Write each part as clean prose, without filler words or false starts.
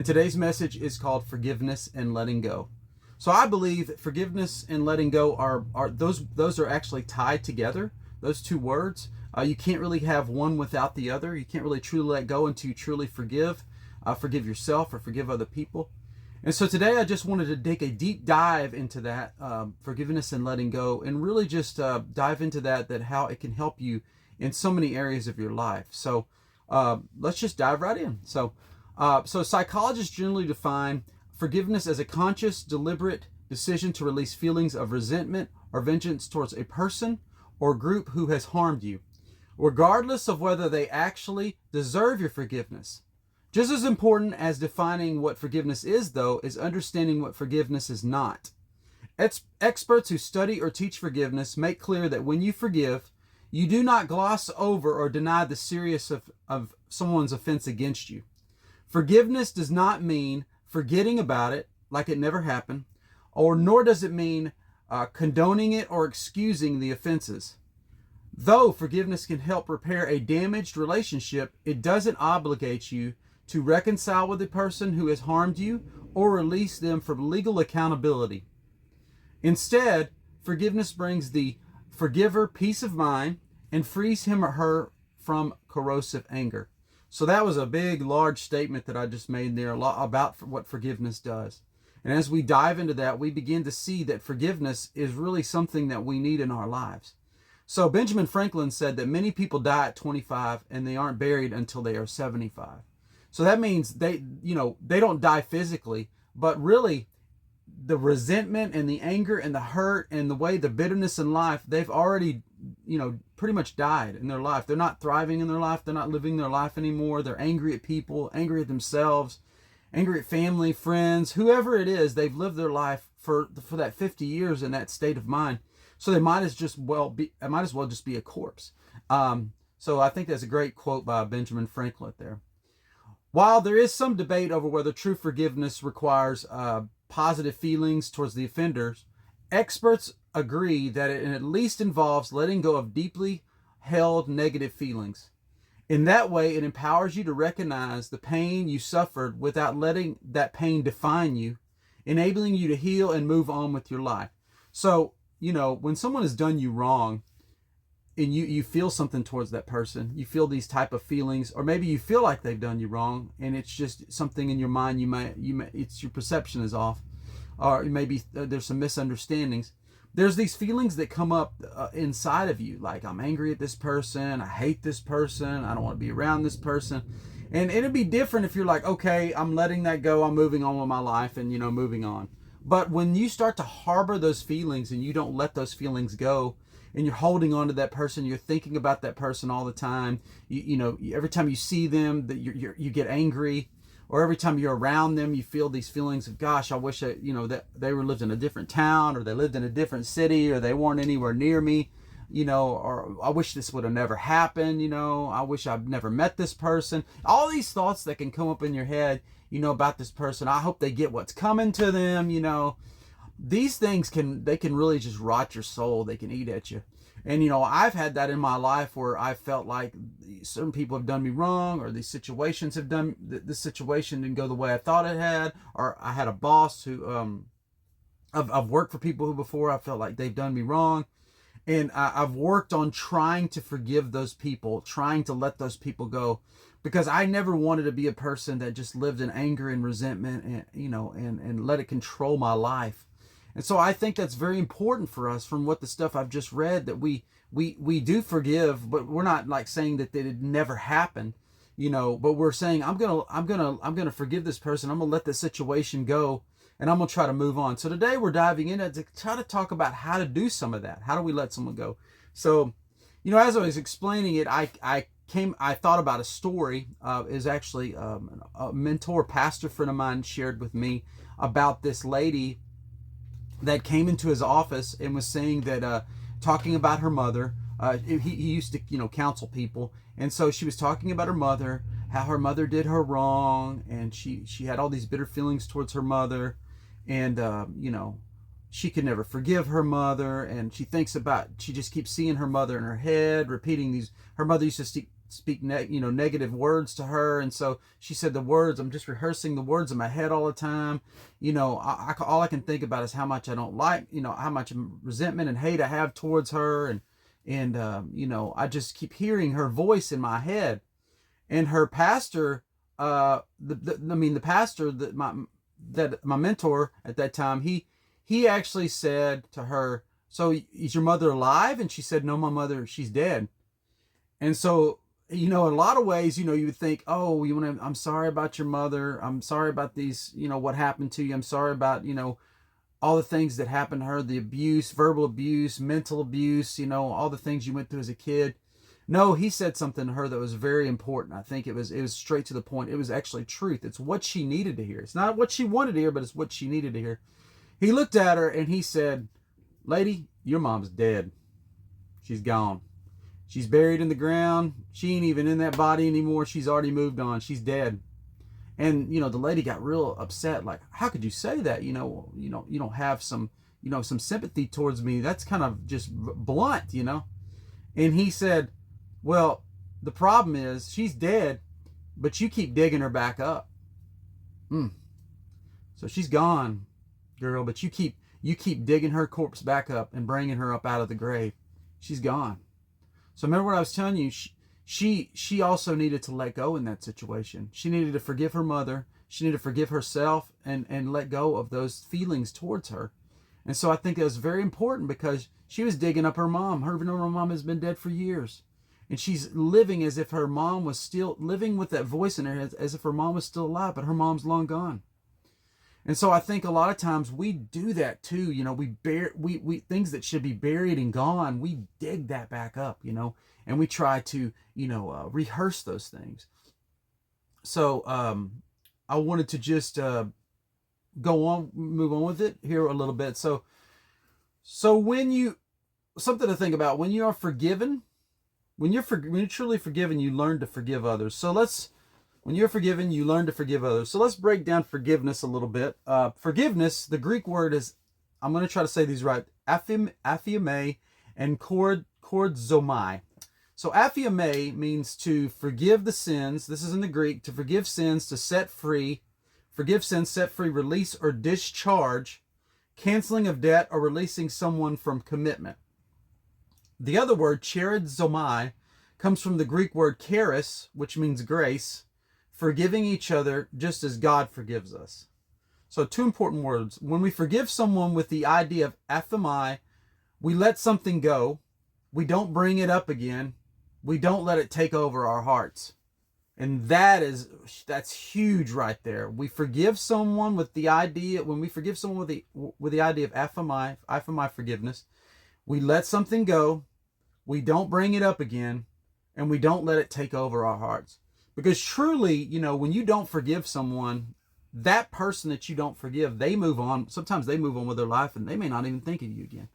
Today's message is called Forgiveness and Letting Go. So I believe that forgiveness and letting go are those are actually tied together. Those two words. You can't really have one without the other. You can't really truly let go until you truly forgive yourself or forgive other people. And so today I just wanted to take a deep dive into that forgiveness and letting go, and really just dive into that how it can help you in so many areas of your life. So let's just dive right in. So psychologists generally define forgiveness as a conscious, deliberate decision to release feelings of resentment or vengeance towards a person or group who has harmed you, regardless of whether they actually deserve your forgiveness. Just as important as defining what forgiveness is, though, is understanding what forgiveness is not. Experts who study or teach forgiveness make clear that when you forgive, you do not gloss over or deny the seriousness of someone's offense against you. Forgiveness does not mean forgetting about it like it never happened, or nor does it mean condoning it or excusing the offenses. Though forgiveness can help repair a damaged relationship, it doesn't obligate you to reconcile with the person who has harmed you or release them from legal accountability. Instead, forgiveness brings the forgiver peace of mind and frees him or her from corrosive anger. So that was a big, large statement that I just made there, a lot about what forgiveness does. And as we dive into that, we begin to see that forgiveness is really something that we need in our lives. So Benjamin Franklin said that many people die at 25 and they aren't buried until they are 75. So that means they don't die physically, but really the resentment and the anger and the hurt and the way the bitterness in life, they've already, pretty much died in their life. They're not thriving in their life. They're not living their life anymore. They're angry at people, angry at themselves, angry at family, friends, whoever it is. They've lived their life for that 50 years in that state of mind. So it might as well just be a corpse. So I think that's a great quote by Benjamin Franklin there. While there is some debate over whether true forgiveness requires positive feelings towards the offenders, experts agree that it at least involves letting go of deeply held negative feelings. In that way, it empowers you to recognize the pain you suffered without letting that pain define you, enabling you to heal and move on with your life. So, when someone has done you wrong, and you feel something towards that person, you feel these type of feelings, or maybe you feel like they've done you wrong, and it's just something in your mind, it's your perception is off, or maybe there's some misunderstandings. There's these feelings that come up inside of you, like I'm angry at this person, I hate this person, I don't want to be around this person. And it'd be different if you're like, okay, I'm letting that go, I'm moving on with my life, and moving on. But when you start to harbor those feelings and you don't let those feelings go, and you're holding on to that person, you're thinking about that person all the time, every time you see them, that you get angry, or every time you're around them, you feel these feelings of, gosh, I wish that they were lived in a different town, or they lived in a different city, or they weren't anywhere near me, or I wish this would have never happened, I wish I'd never met this person. All these thoughts that can come up in your head, about this person. I hope they get what's coming to them, These things can really just rot your soul. They can eat at you. And I've had that in my life where I felt like certain people have done me wrong, or these situations have done, this situation didn't go the way I thought it had, or I had a boss who I've worked for people who before I felt like they've done me wrong, and I've worked on trying to forgive those people, trying to let those people go, because I never wanted to be a person that just lived in anger and resentment, and let it control my life. And so I think that's very important for us, from what the stuff I've just read, that we do forgive, but we're not like saying that it never happened, but we're saying I'm gonna forgive this person. I'm gonna let this situation go, and I'm gonna try to move on. So today we're diving in to try to talk about how to do some of that. How do we let someone go? So, as I was explaining it, I thought about a story. Is actually a mentor pastor friend of mine shared with me about this lady that came into his office and was saying that, talking about her mother. He used to, counsel people. And so she was talking about her mother, how her mother did her wrong. And she had all these bitter feelings towards her mother. And, she could never forgive her mother. And she just keeps seeing her mother in her head, repeating these. Her mother used to speak negative words to her. And so she said the words, I'm just rehearsing the words in my head all the time. All I can think about is how much I don't like, how much resentment and hate I have towards her. And I just keep hearing her voice in my head. And her pastor, the pastor that my mentor at that time, he actually said to her, "So is your mother alive?" And she said, "No, my mother, she's dead." And so, in a lot of ways, you would think, "Oh, I'm sorry about your mother. I'm sorry about these, what happened to you. I'm sorry about, all the things that happened to her, the abuse, verbal abuse, mental abuse, all the things you went through as a kid." No, he said something to her that was very important. I think it was straight to the point. It was actually truth. It's what she needed to hear. It's not what she wanted to hear, but it's what she needed to hear. He looked at her and he said, "Lady, your mom's dead. She's gone. She's buried in the ground. She ain't even in that body anymore. She's already moved on. She's dead." And the lady got real upset. Like, "How could you say that? You don't have some sympathy towards me. That's kind of just blunt, And he said, "Well, the problem is she's dead, but you keep digging her back up. So she's gone, girl, but you keep digging her corpse back up and bringing her up out of the grave. She's gone." So remember what I was telling you. She also needed to let go in that situation. She needed to forgive her mother. She needed to forgive herself and let go of those feelings towards her. And so I think that was very important because she was digging up her mom. Her mom has been dead for years. And she's living as if her mom was still living with that voice in her head, as if her mom was still alive, but her mom's long gone. And so I think a lot of times we do that too. We things that should be buried and gone, we dig that back up, and we try to, rehearse those things. So I wanted to just move on with it here a little bit. So something to think about when you are forgiven. When you're truly forgiven, you learn to forgive others. When you're forgiven, you learn to forgive others. So let's break down forgiveness a little bit. Forgiveness, the Greek word is, I'm going to try to say these right, aphiame and chorzomai. So aphiame means to forgive the sins. This is in the Greek, to forgive sins, to set free, forgive sins, set free, release or discharge, canceling of debt, or releasing someone from commitment. The other word, chorzomai, comes from the Greek word charis, which means grace, forgiving each other just as God forgives us. So 2 important words. When we forgive someone with the idea of aphiamai, we let something go. We don't bring it up again. We don't let it take over our hearts. And that's huge right there. We forgive someone with the idea, when we forgive someone with the idea of aphiamai forgiveness, we let something go. We don't bring it up again, and we don't let it take over our hearts. Because truly, when you don't forgive someone, that person that you don't forgive, they move on. Sometimes they move on with their life and they may not even think of you again.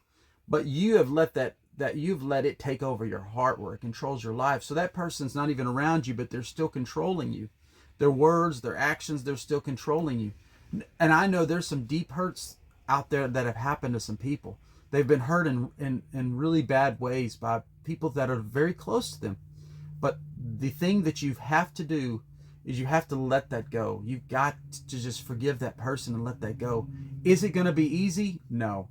But you have let you've let it take over your heart where it controls your life. So that person's not even around you, but they're still controlling you. Their words, their actions, they're still controlling you. And I know there's some deep hurts out there that have happened to some people. They've been hurt in really bad ways by people that are very close to them. But the thing that you have to do is you have to let that go. You've got to just forgive that person and let that go. Is it going to be easy? No.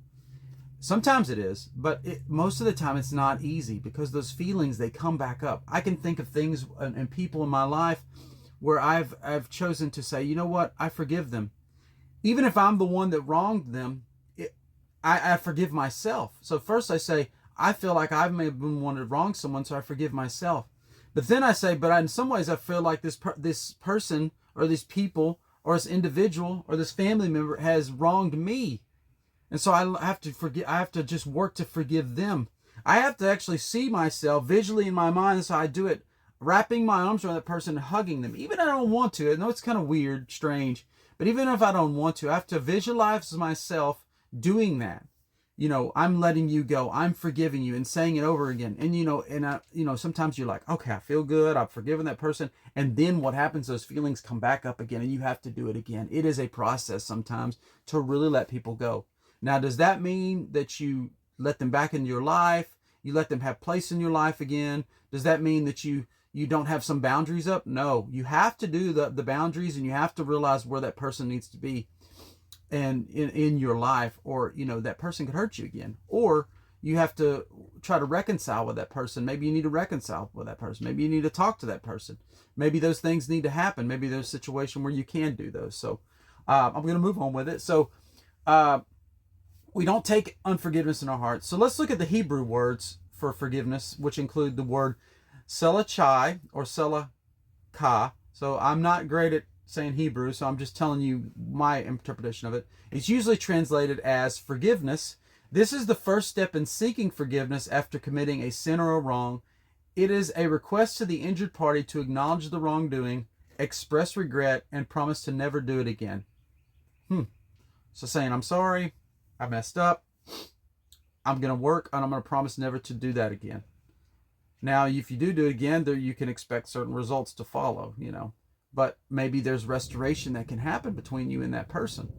Sometimes it is, but most of the time it's not easy because those feelings, they come back up. I can think of things and people in my life where I've chosen to say, you know what, I forgive them. Even if I'm the one that wronged them, I forgive myself. So first I say, I feel like I may have been one to wrong someone, so I forgive myself. But then I say, but in some ways I feel like this person or these people or this individual or this family member has wronged me. And so I have to forgive. I have to just work to forgive them. I have to actually see myself visually in my mind. So I do it, wrapping my arms around that person and hugging them. Even if I don't want to. I know it's kind of weird, strange, but even if I don't want to, I have to visualize myself doing that. I'm letting you go. I'm forgiving you, and saying it over again. And sometimes you're like, okay, I feel good. I've forgiven that person. And then what happens? Those feelings come back up again, and you have to do it again. It is a process sometimes to really let people go. Now, does that mean that you let them back into your life? You let them have place in your life again? Does that mean that you you don't have some boundaries up. No, you have to do the boundaries, and you have to realize where that person needs to be and in your life, or that person could hurt you again, or you have to try to reconcile with that person. Maybe you need to reconcile with that person. Maybe you need to talk to that person. Maybe those things need to happen. Maybe there's a situation where you can do those. So I'm going to move on with it. So we don't take unforgiveness in our hearts. So let's look at the Hebrew words for forgiveness, which include the word selachai or selachah. So I'm not great at saying Hebrew, so I'm just telling you my interpretation of it. It's usually translated as forgiveness. This is the first step in seeking forgiveness after committing a sin or a wrong. It is a request to the injured party to acknowledge the wrongdoing, express regret, and promise to never do it again. So saying, I'm sorry, I messed up, I'm going to work, and I'm going to promise never to do that again. Now, if you do it again, there you can expect certain results to follow, But maybe there's restoration that can happen between you and that person.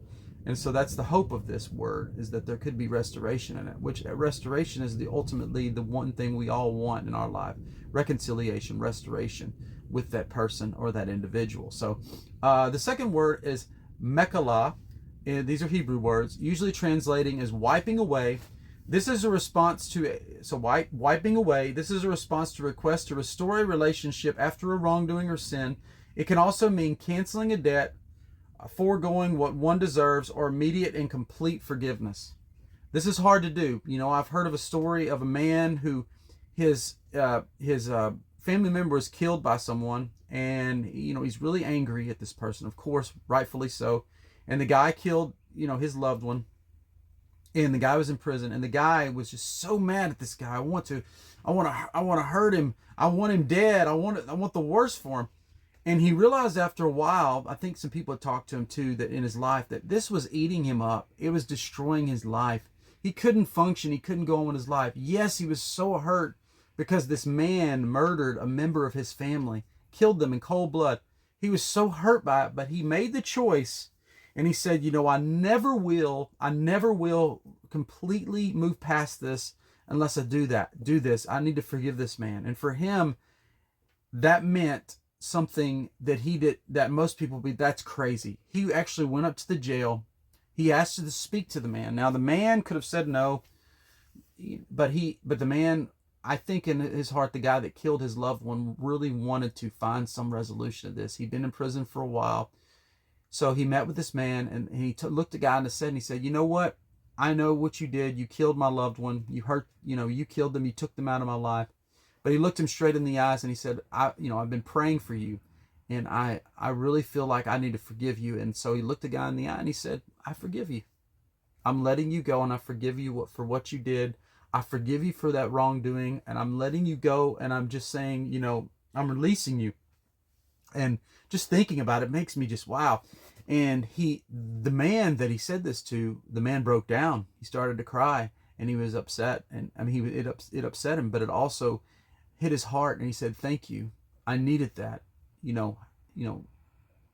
And so that's the hope of this word, is that there could be restoration in it, which restoration is ultimately the one thing we all want in our life. Reconciliation, restoration with that person or that individual. So the second word is mekala. These are Hebrew words, usually translating as wiping away. This is a response to, wiping away, this is a response to request to restore a relationship after a wrongdoing or sin. It can also mean canceling a debt, foregoing what one deserves, or immediate and complete forgiveness. This is hard to do. I've heard of a story of a man who his family member was killed by someone, and he's really angry at this person, of course, rightfully so. And the guy killed his loved one, and the guy was in prison, and the guy was just so mad at this guy. I want to hurt him. I want him dead. I want the worst for him. And he realized after a while, I think some people had talked to him too, that in his life, that this was eating him up. It was destroying his life. He couldn't function. He couldn't go on with his life. Yes, he was so hurt because this man murdered a member of his family, killed them in cold blood. He was so hurt by it, but he made the choice, and he said, I never will completely move past this unless I do this. I need to forgive this man. And for him, that meant something that he did that most people that's crazy. He actually went up to the jail. He asked to speak to the man. Now the man could have said no, but the man, I think in his heart, the guy that killed his loved one really wanted to find some resolution of this. He'd been in prison for a while. So he met with this man, and he looked the guy in the head, and he said, you know what? I know what you did. You killed my loved one. You hurt, you killed them. You took them out of my life. But he looked him straight in the eyes, and he said, I've been praying for you, and I really feel like I need to forgive you. And so he looked the guy in the eye, and he said, I forgive you. I'm letting you go, and I forgive you for what you did. I forgive you for that wrongdoing, and I'm letting you go, and I'm just saying, I'm releasing you. And just thinking about it makes me just, wow. And the man that he said this to, the man broke down. He started to cry, and he was upset. And it upset him, but it also hit his heart. And he said, thank you. I needed that.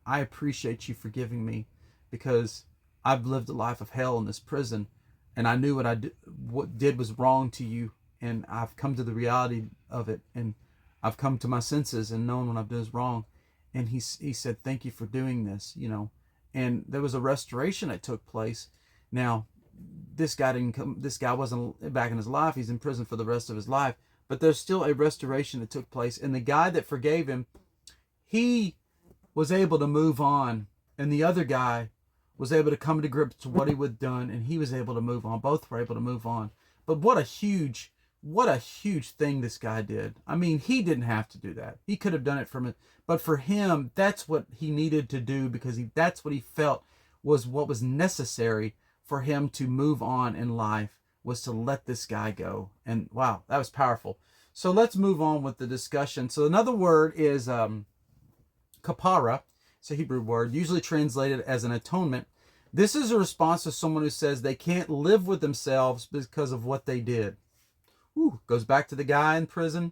I appreciate you forgiving me, because I've lived a life of hell in this prison, and I knew what did was wrong to you. And I've come to the reality of it, and I've come to my senses and known what I've done is wrong. And he said, thank you for doing this, and there was a restoration that took place. Now, this guy wasn't back in his life. He's in prison for the rest of his life, but there's still a restoration that took place. And the guy that forgave him, he was able to move on, and the other guy was able to come to grips to what he had done, and he was able to move on. Both were able to move on. But what a huge thing this guy did. I mean, he didn't have to do that. He could have done it but for him, that's what he needed to do, because that's what he felt was what was necessary for him to move on in life, was to let this guy go. And wow, that was powerful. So let's move on with the discussion. So another word is kapara. It's a Hebrew word, usually translated as an atonement. This is a response to someone who says they can't live with themselves because of what they did. Goes back to the guy in prison,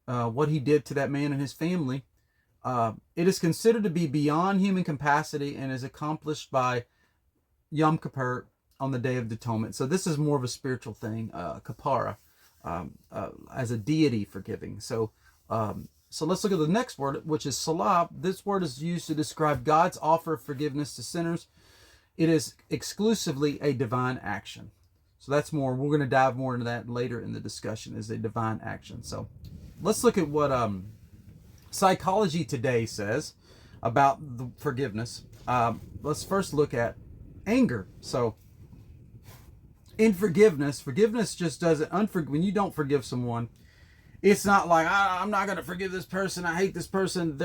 what he did to that man and his family. It is considered to be beyond human capacity and is accomplished by Yom Kippur on the Day of Atonement. So this is more of a spiritual thing, kapara, as a deity forgiving. So So let's look at the next word, which is salah. This word is used to describe God's offer of forgiveness to sinners. It is exclusively a divine action. So that's more, we're going to dive more into that later in the discussion, is a divine action. So let's look at what Psychology Today says about the forgiveness. Let's first look at anger. So in forgiveness just doesn't, when you don't forgive someone, it's not like, I'm not going to forgive this person, I hate this person.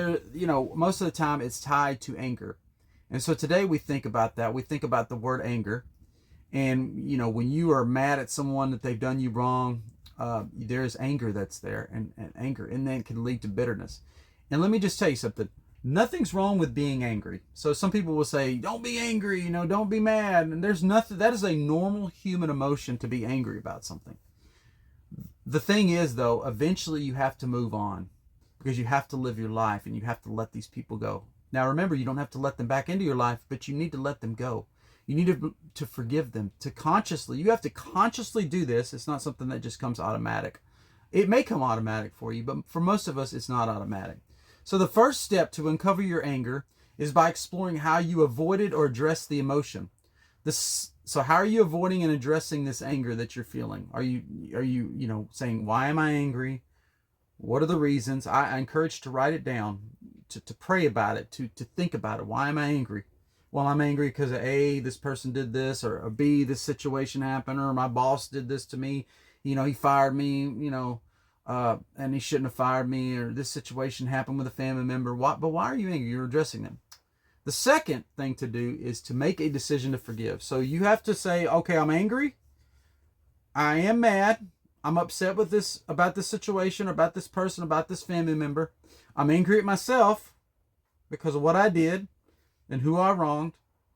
Most of the time it's tied to anger. And so today we think about that. We think about the word anger. And, when you are mad at someone that they've done you wrong, there's anger that's there, and anger, and then it can lead to bitterness. And let me just tell you something. Nothing's wrong with being angry. So some people will say, don't be angry, don't be mad. And there's nothing, that is a normal human emotion to be angry about something. The thing is, though, eventually you have to move on, because you have to live your life and you have to let these people go. Now, remember, you don't have to let them back into your life, but you need to let them go. You need to forgive them, you have to consciously do this. It's not something that just comes automatic. It may come automatic for you, but for most of us, it's not automatic. So the first step to uncover your anger is by exploring how you avoided or addressed the emotion. So how are you avoiding and addressing this anger that you're feeling? Are you saying, why am I angry? What are the reasons? I encourage you to write it down, to pray about it, to think about it. Why am I angry? Well, I'm angry because A, this person did this, or B, this situation happened, or my boss did this to me. He fired me, and he shouldn't have fired me, or this situation happened with a family member. But why are you angry? You're addressing them. The second thing to do is to make a decision to forgive. So you have to say, okay, I'm angry. I am mad. I'm upset about this situation, about this person, about this family member. I'm angry at myself because of what I did and who I wronged.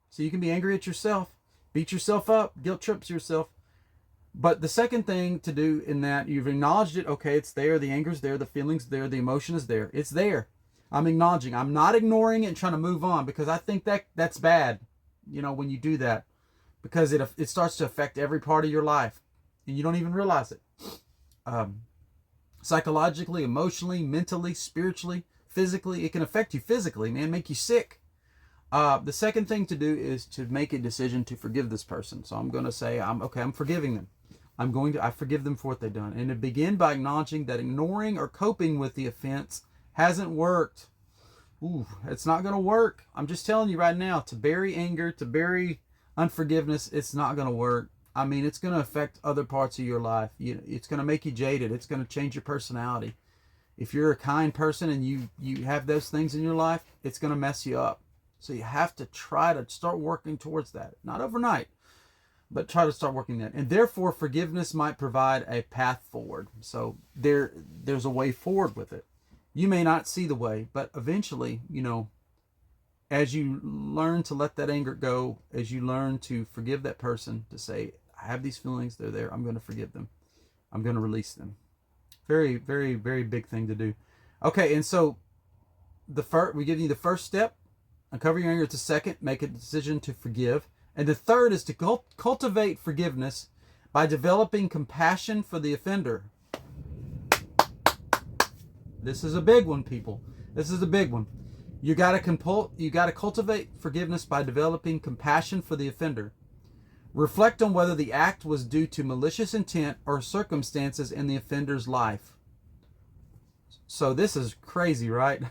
So you can be angry at yourself, beat yourself up, guilt trips yourself. But the second thing to do in that, you've acknowledged it. Okay, it's there. The anger's there. The feeling's there. The emotion is there. It's there. I'm acknowledging. I'm not ignoring it and trying to move on, because I think that's bad, when you do that, because it starts to affect every part of your life and you don't even realize it. Psychologically, emotionally, mentally, spiritually, physically, it can affect you physically, man, make you sick. The second thing to do is to make a decision to forgive this person. So I'm going to say, I'm forgiving them. I forgive them for what they've done. And to begin by acknowledging that ignoring or coping with the offense hasn't worked. It's not going to work. I'm just telling you right now, to bury anger, to bury unforgiveness, it's not going to work. It's going to affect other parts of your life. It's going to make you jaded. It's going to change your personality. If you're a kind person and you have those things in your life, it's going to mess you up. So you have to try to start working towards that. Not overnight, but try to start working that. And therefore, forgiveness might provide a path forward. So there's a way forward with it. You may not see the way, but eventually, as you learn to let that anger go, as you learn to forgive that person, to say, I have these feelings, they're there, I'm going to forgive them. I'm going to release them. Very, very, very big thing to do. Okay, and so we give you the first step, uncover your anger. It's the second, make a decision to forgive. And the third is to cultivate forgiveness by developing compassion for the offender. This is a big one, people. This is a big one. You got to cultivate forgiveness by developing compassion for the offender. Reflect on whether the act was due to malicious intent or circumstances in the offender's life. So this is crazy, right?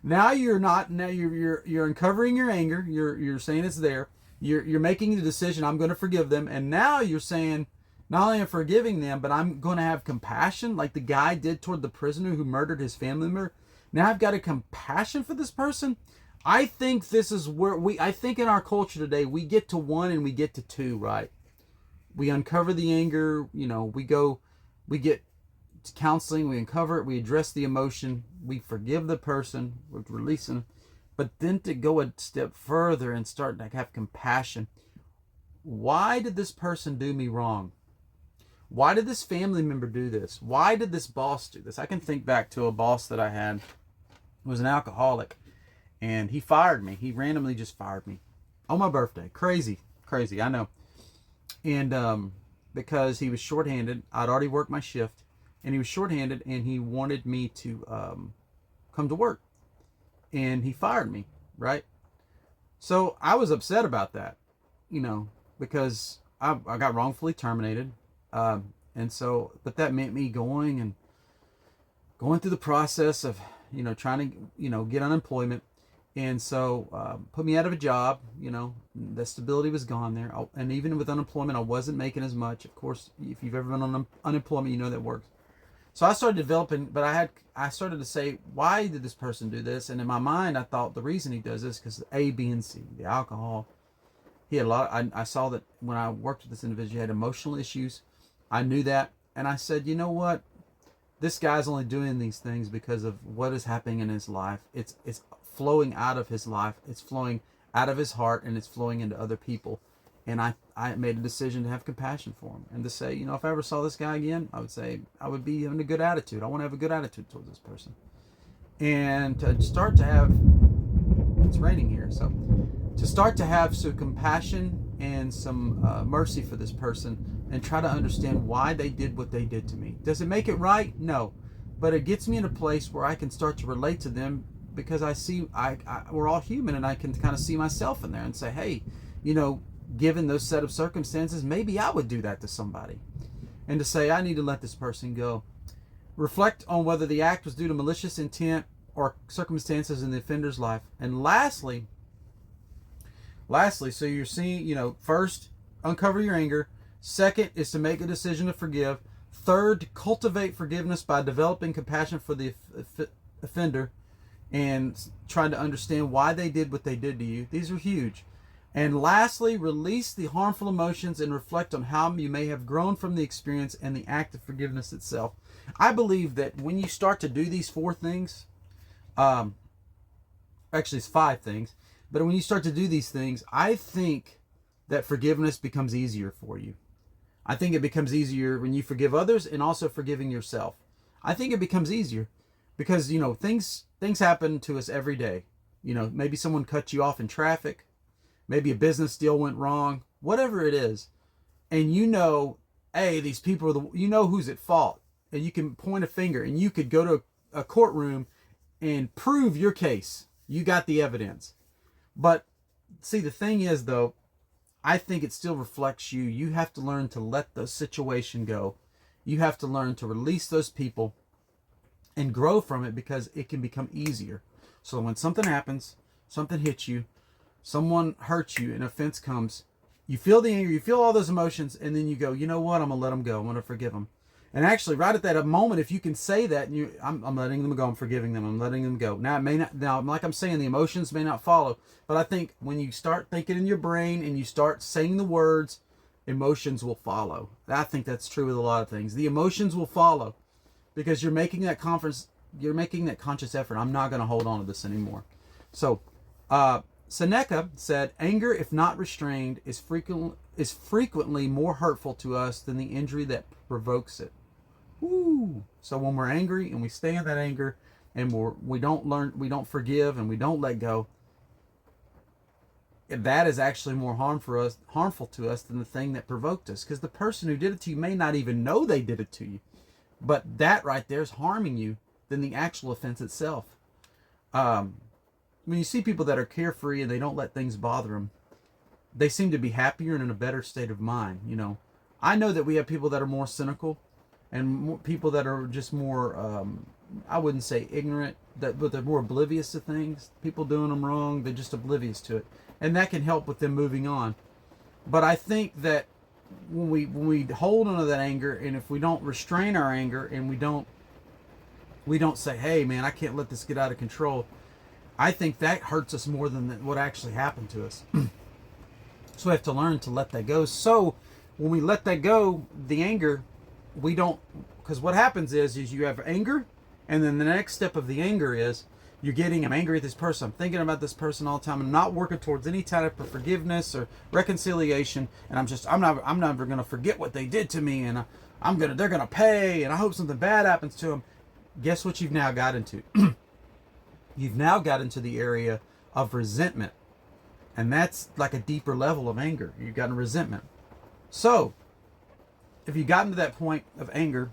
Now you're uncovering your anger. You're saying it's there. You're making the decision, I'm going to forgive them. And now you're saying, not only am I forgiving them, but I'm going to have compassion, like the guy did toward the prisoner who murdered his family member. Now I've got a compassion for this person. I think this is where I think in our culture today, we get to 1 and we get to 2, right? We uncover the anger, we get to counseling, we uncover it, we address the emotion, we forgive the person, we're releasing them. But then to go a step further and start to have compassion. Why did this person do me wrong? Why did this family member do this? Why did this boss do this? I can think back to a boss that I had who was an alcoholic, and he fired me. He randomly just fired me on my birthday. Crazy, I know. And because he was shorthanded, I'd already worked my shift, and he was shorthanded, and he wanted me to come to work. And he fired me, right? So I was upset about that, because I got wrongfully terminated. And so, but that meant me going through the process of, trying to, get unemployment. And so put me out of a job. The stability was gone there. And even with unemployment, I wasn't making as much. Of course, if you've ever been on unemployment, you know that works. So I started developing, but I started to say, why did this person do this? And in my mind, I thought the reason he does this because A, B, and C, the alcohol. He had a lot. I saw that when I worked with this individual, he had emotional issues. I knew that, and I said, you know what? This guy's only doing these things because of what is happening in his life. It's flowing out of his life. It's flowing out of his heart, and it's flowing into other people. And I made a decision to have compassion for him and to say, if I ever saw this guy again, I would say I would be having a good attitude. I want to have a good attitude towards this person. And to start to have, it's raining here, so to start to have some compassion and some mercy for this person and try to understand why they did what they did to me. Does it make it right? No. But it gets me in a place where I can start to relate to them because I see we're all human, and I can kind of see myself in there and say, hey, given those set of circumstances, maybe I would do that to somebody. And to say, I need to let this person go. Reflect on whether the act was due to malicious intent or circumstances in the offender's life. And lastly, so you're seeing, first, uncover your anger. Second is to make a decision to forgive. Third, cultivate forgiveness by developing compassion for the offender and trying to understand why they did what they did to you. These are huge. And lastly, release the harmful emotions and reflect on how you may have grown from the experience and the act of forgiveness itself. I believe that when you start to do these 4 things, actually it's 5 things, but when you start to do these things, I think that forgiveness becomes easier for you. I think it becomes easier when you forgive others and also forgiving yourself. I think it becomes easier because, things happen to us every day. Maybe someone cut you off in traffic. Maybe a business deal went wrong, whatever it is. And hey, these people are who's at fault. And you can point a finger and you could go to a courtroom and prove your case. You got the evidence. But see, the thing is though, I think it still reflects you. You have to learn to let the situation go. You have to learn to release those people and grow from it because it can become easier. So when something happens, something hits you, someone hurts you, an offense comes, you feel the anger, you feel all those emotions, and then you go, you know what, I'm going to let them go. I'm going to forgive them. And actually, right at that moment, if you can say that, and I'm letting them go, I'm forgiving them, I'm letting them go. Now, it may not, like I'm saying, the emotions may not follow, but I think when you start thinking in your brain and you start saying the words, emotions will follow. I think that's true with a lot of things. The emotions will follow because you're making that conscious effort. I'm not going to hold on to this anymore. So, Seneca said, anger, if not restrained, is frequently more hurtful to us than the injury that provokes it. Woo! So when we're angry and we stay in that anger and we don't forgive and we don't let go, that is actually more harmful to us than the thing that provoked us. Because the person who did it to you may not even know they did it to you. But that right there is harming you than the actual offense itself. When you see people that are carefree and they don't let things bother them, they seem to be happier and in a better state of mind. I know that we have people that are more cynical and people that are just more, I wouldn't say ignorant, but they're more oblivious to things. People doing them wrong, they're just oblivious to it. And that can help with them moving on. But I think that when we hold on to that anger, and if we don't restrain our anger and we don't say, hey man, I can't let this get out of control, I think that hurts us more than what actually happened to us. So we have to learn to let that go. So when we let that go, the anger, because what happens is you have anger, and then the next step of the anger is I'm angry at this person. I'm thinking about this person all the time. I'm not working towards any type of forgiveness or reconciliation, and I'm never going to forget what they did to me, and they're going to pay, and I hope something bad happens to them. Guess what you've now got into? You've now got into the area of resentment. And that's like a deeper level of anger. You've gotten resentment. So, if you got into that point of anger,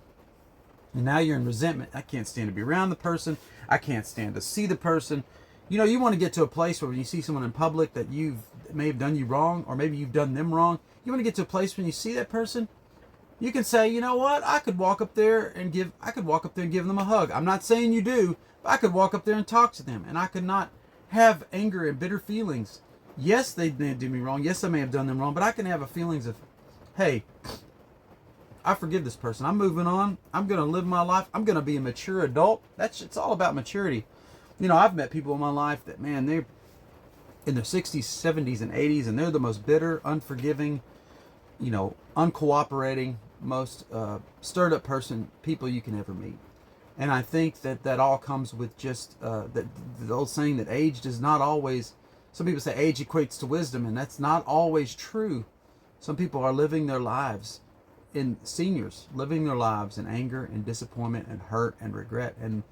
And now you're in resentment. I can't stand to be around the person. I can't stand to see the person. You know, you want to get to a place where when you see someone in public that may have done you wrong, or maybe you've done them wrong, you want to get to a place when you see that person, you can say, you know what, I could walk up there and give them a hug. I'm not saying you do, but I could walk up there and talk to them, and I could not have anger and bitter feelings. Yes, they did me wrong. Yes, I may have done them wrong, but I can have a feelings of, hey, I forgive this person. I'm moving on. I'm going to live my life. I'm going to be a mature adult. It's all about maturity. You know, I've met people in my life that, man, they're in their 60s, 70s, and 80s, and they're the most bitter, unforgiving, you know, uncooperating, most stirred up people you can ever meet. And I think that all comes with just the old saying that age does not always, some people say age equates to wisdom, and that's not always true. Some people are living their lives seniors living their lives in anger and disappointment and hurt and regret, and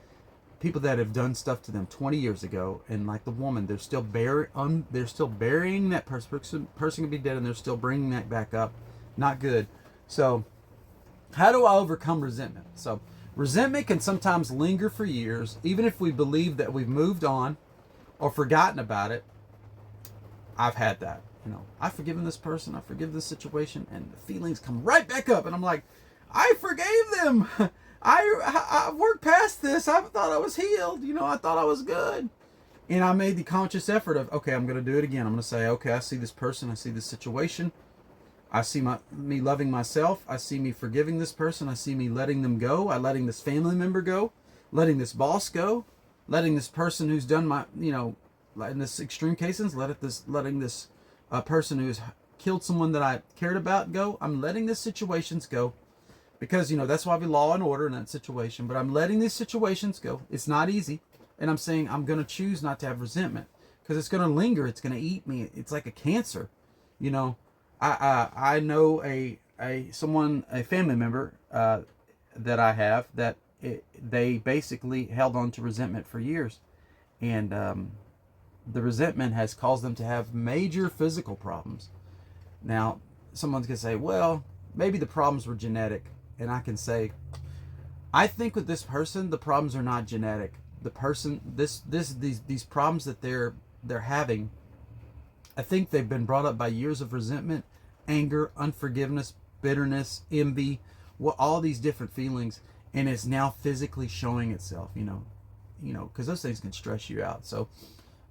people that have done stuff to them 20 years ago, and like the woman, they're still burying that person can be dead, and they're still bringing that back up. Not good. So how do I overcome resentment? So resentment can sometimes linger for years, even if we believe that we've moved on or forgotten about it. I've had that. You know, I've forgiven this person, I forgive this situation, and the feelings come right back up, and I'm like, I forgave them. I worked past this. I thought I was healed. You know, I thought I was good. And I made the conscious effort of, okay, I'm going to do it again. I'm going to say, okay, I see this person. I see this situation. I see me loving myself. I see me forgiving this person. I see me letting them go. I letting this family member go, letting this boss go, letting this person who's done in this extreme cases, letting this person who's killed someone that I cared about go. I'm letting these situations go, because, you know, that's why we have law and order in that situation. But I'm letting these situations go. It's not easy. And I'm saying I'm going to choose not to have resentment, because it's going to linger. It's going to eat me. It's like a cancer. You know, I know a family member that I have that they basically held on to resentment for years. And the resentment has caused them to have major physical problems. Now, someone's going to say, well, maybe the problems were genetic. And I can say, I think with this person, the problems are not genetic. The person, these problems that they're having, I think they've been brought up by years of resentment, anger, unforgiveness, bitterness, envy, all these different feelings, and it's now physically showing itself, you know, because those things can stress you out. So,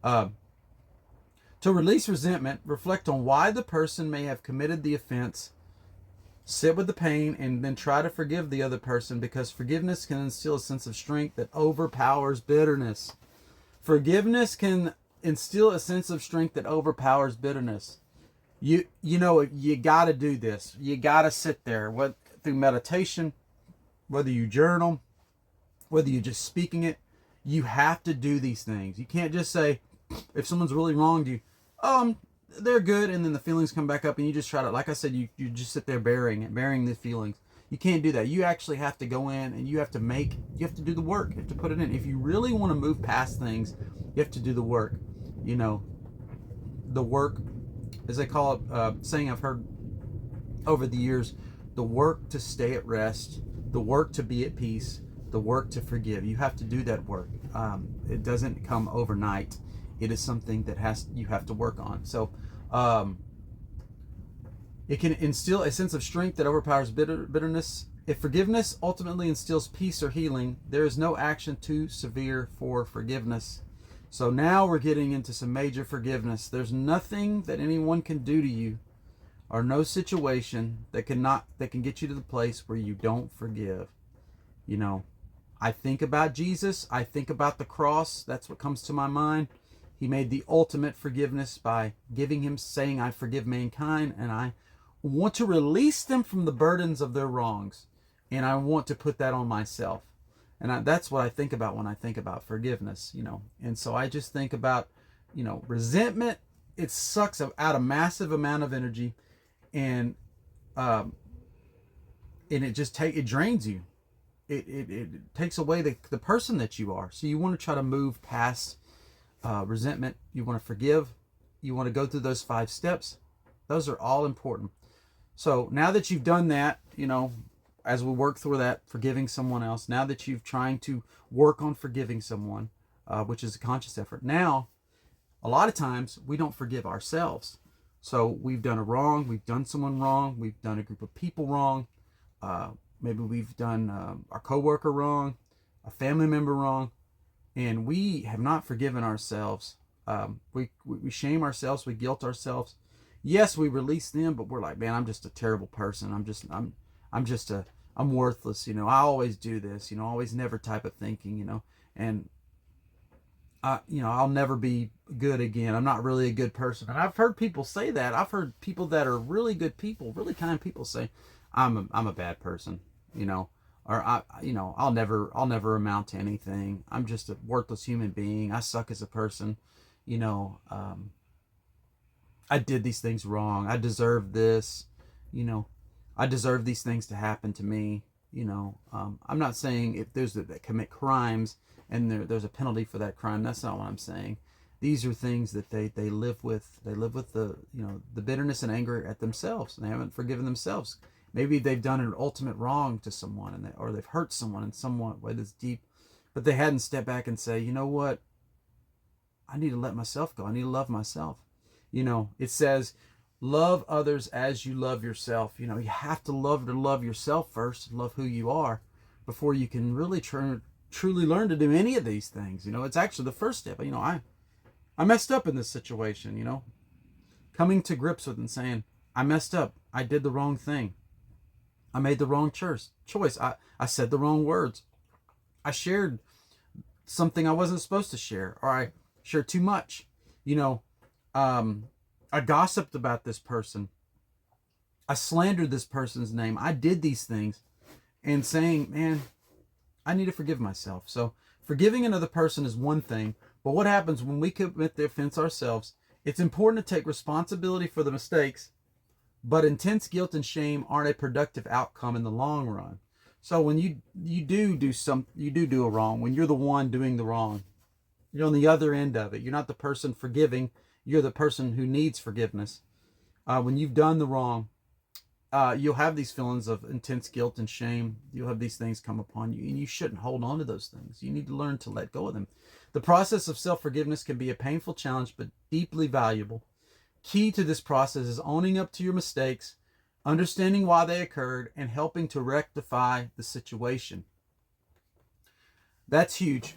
to release resentment, reflect on why the person may have committed the offense, sit with the pain, and then try to forgive the other person, because forgiveness can instill a sense of strength that overpowers bitterness. Forgiveness can instill a sense of strength that overpowers bitterness. You know, you got to do this. You got to sit there, through meditation, whether you journal, whether you're just speaking it. You have to do these things. You can't just say, if someone's really wronged you, they're good, and then the feelings come back up, and you just try to, like I said, you just sit there burying the feelings. You can't do that. You actually have to go in, and you have to do the work. You have to put it in. If you really want to move past things, you have to do the work. You know, the work, as they call it, saying I've heard over the years, the work to stay at rest, the work to be at peace, the work to forgive. You have to do that work. It doesn't come overnight. It is something that you have to work on. So it can instill a sense of strength that overpowers bitterness. If forgiveness ultimately instills peace or healing, there is no action too severe for forgiveness. So now we're getting into some major forgiveness. There's nothing that anyone can do to you, or no situation that can get you to the place where you don't forgive. You know, I think about Jesus. I think about the cross. That's what comes to my mind. He made the ultimate forgiveness by saying, I forgive mankind, and I want to release them from the burdens of their wrongs. And I want to put that on myself. And that's what I think about when I think about forgiveness, you know. And so I just think about, you know, resentment. It sucks out a massive amount of energy, and it drains you. It takes away the person that you are. So you want to try to move past resentment. You want to forgive. You want to go through those 5 steps. Those are all important. So now that you've done that, you know, as we work through that, forgiving someone else, now that you've trying to work on forgiving someone, which is a conscious effort, now a lot of times we don't forgive ourselves. So we've done a wrong, we've done someone wrong, we've done a group of people wrong, maybe we've done our coworker wrong, a family member wrong, and we have not forgiven ourselves. We shame ourselves, we guilt ourselves. Yes, we release them, but we're like, man, I'm just a terrible person. I'm worthless. I always do this. Always never type of thinking. And I'll never be good again. I'm not really a good person. And I've heard people say that. I've heard people that are really good people, really kind people say, I'm a bad person. Or I'll never amount to anything. I'm just a worthless human being. I suck as a person. I did these things wrong. I deserve this. I deserve these things to happen to me. I'm not saying if there's that commit crimes and there's a penalty for that crime. That's not what I'm saying. These are things that they live with. They live with the bitterness and anger at themselves, and they haven't forgiven themselves. Maybe they've done an ultimate wrong to someone, or they've hurt someone in some way that's deep, but they hadn't stepped back and say, you know what? I need to let myself go. I need to love myself. It says, love others as you love yourself. You have to love yourself first, love who you are, before you can really truly learn to do any of these things. It's actually the first step. I messed up in this situation, coming to grips with and saying, I messed up. I did the wrong thing. I made the wrong choice. I said the wrong words. I shared something I wasn't supposed to share, or I shared too much. I gossiped about this person. I slandered this person's name. I did these things, and saying, man, I need to forgive myself. So forgiving another person is one thing, but what happens when we commit the offense ourselves? It's important to take responsibility for the mistakes, but intense guilt and shame aren't a productive outcome in the long run. So when you do a wrong, when you're the one doing the wrong, you're on the other end of it. You're not the person forgiving. You're the person who needs forgiveness. When you've done the wrong, you'll have these feelings of intense guilt and shame. You'll have these things come upon you, and you shouldn't hold on to those things. You need to learn to let go of them. The process of self-forgiveness can be a painful challenge, but deeply valuable. Key to this process is owning up to your mistakes, understanding why they occurred, and helping to rectify the situation. That's huge.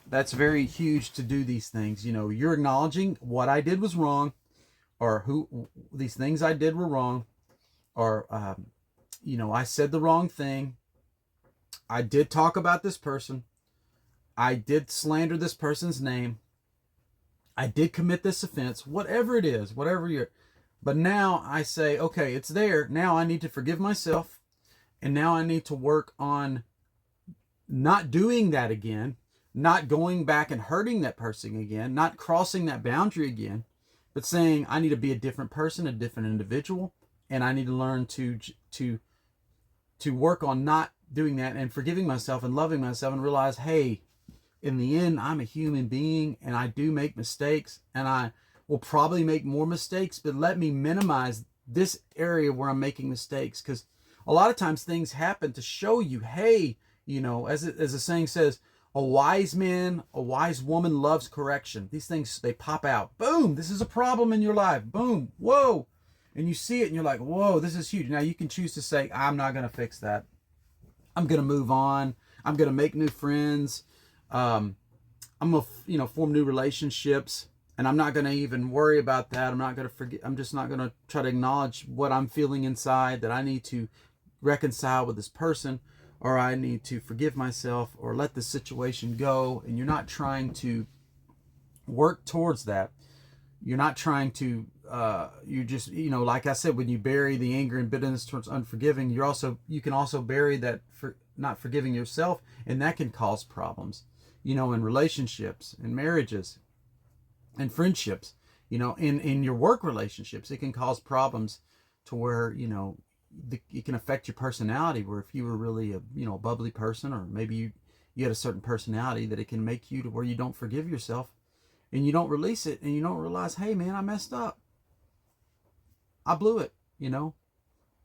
That's very huge to do these things. You're acknowledging what I did was wrong, or who these things I did were wrong, or I said the wrong thing. I did talk about this person. I did slander this person's name. I did commit this offense, whatever it is, but now I say, okay, it's there. Now I need to forgive myself, and now I need to work on not doing that again, not going back and hurting that person again, not crossing that boundary again, but saying I need to be a different person, a different individual, and I need to learn to work on not doing that and forgiving myself and loving myself, and realize, hey, in the end, I'm a human being and I do make mistakes, and I will probably make more mistakes, but let me minimize this area where I'm making mistakes, because a lot of times things happen to show you, hey, as the saying says, a wise man, a wise woman loves correction. These things, they pop out. Boom, this is a problem in your life. Boom, whoa. And you see it and you're like, whoa, this is huge. Now you can choose to say, I'm not going to fix that. I'm going to move on. I'm going to make new friends. I'm going to form new relationships. And I'm not going to even worry about that. I'm not going to forget. I'm just not going to try to acknowledge what I'm feeling inside, that I need to reconcile with this person, or I need to forgive myself, or let the situation go. And you're not trying to work towards that. You're not trying to, you just, like I said, when you bury the anger and bitterness towards unforgiving, you can also bury that for not forgiving yourself, and that can cause problems, in relationships, in marriages, and friendships, in your work relationships. It can cause problems to where, it can affect your personality, where if you were really a bubbly person, or maybe you had a certain personality, that it can make you to where you don't forgive yourself, and you don't release it, and you don't realize, hey man, I messed up, I blew it,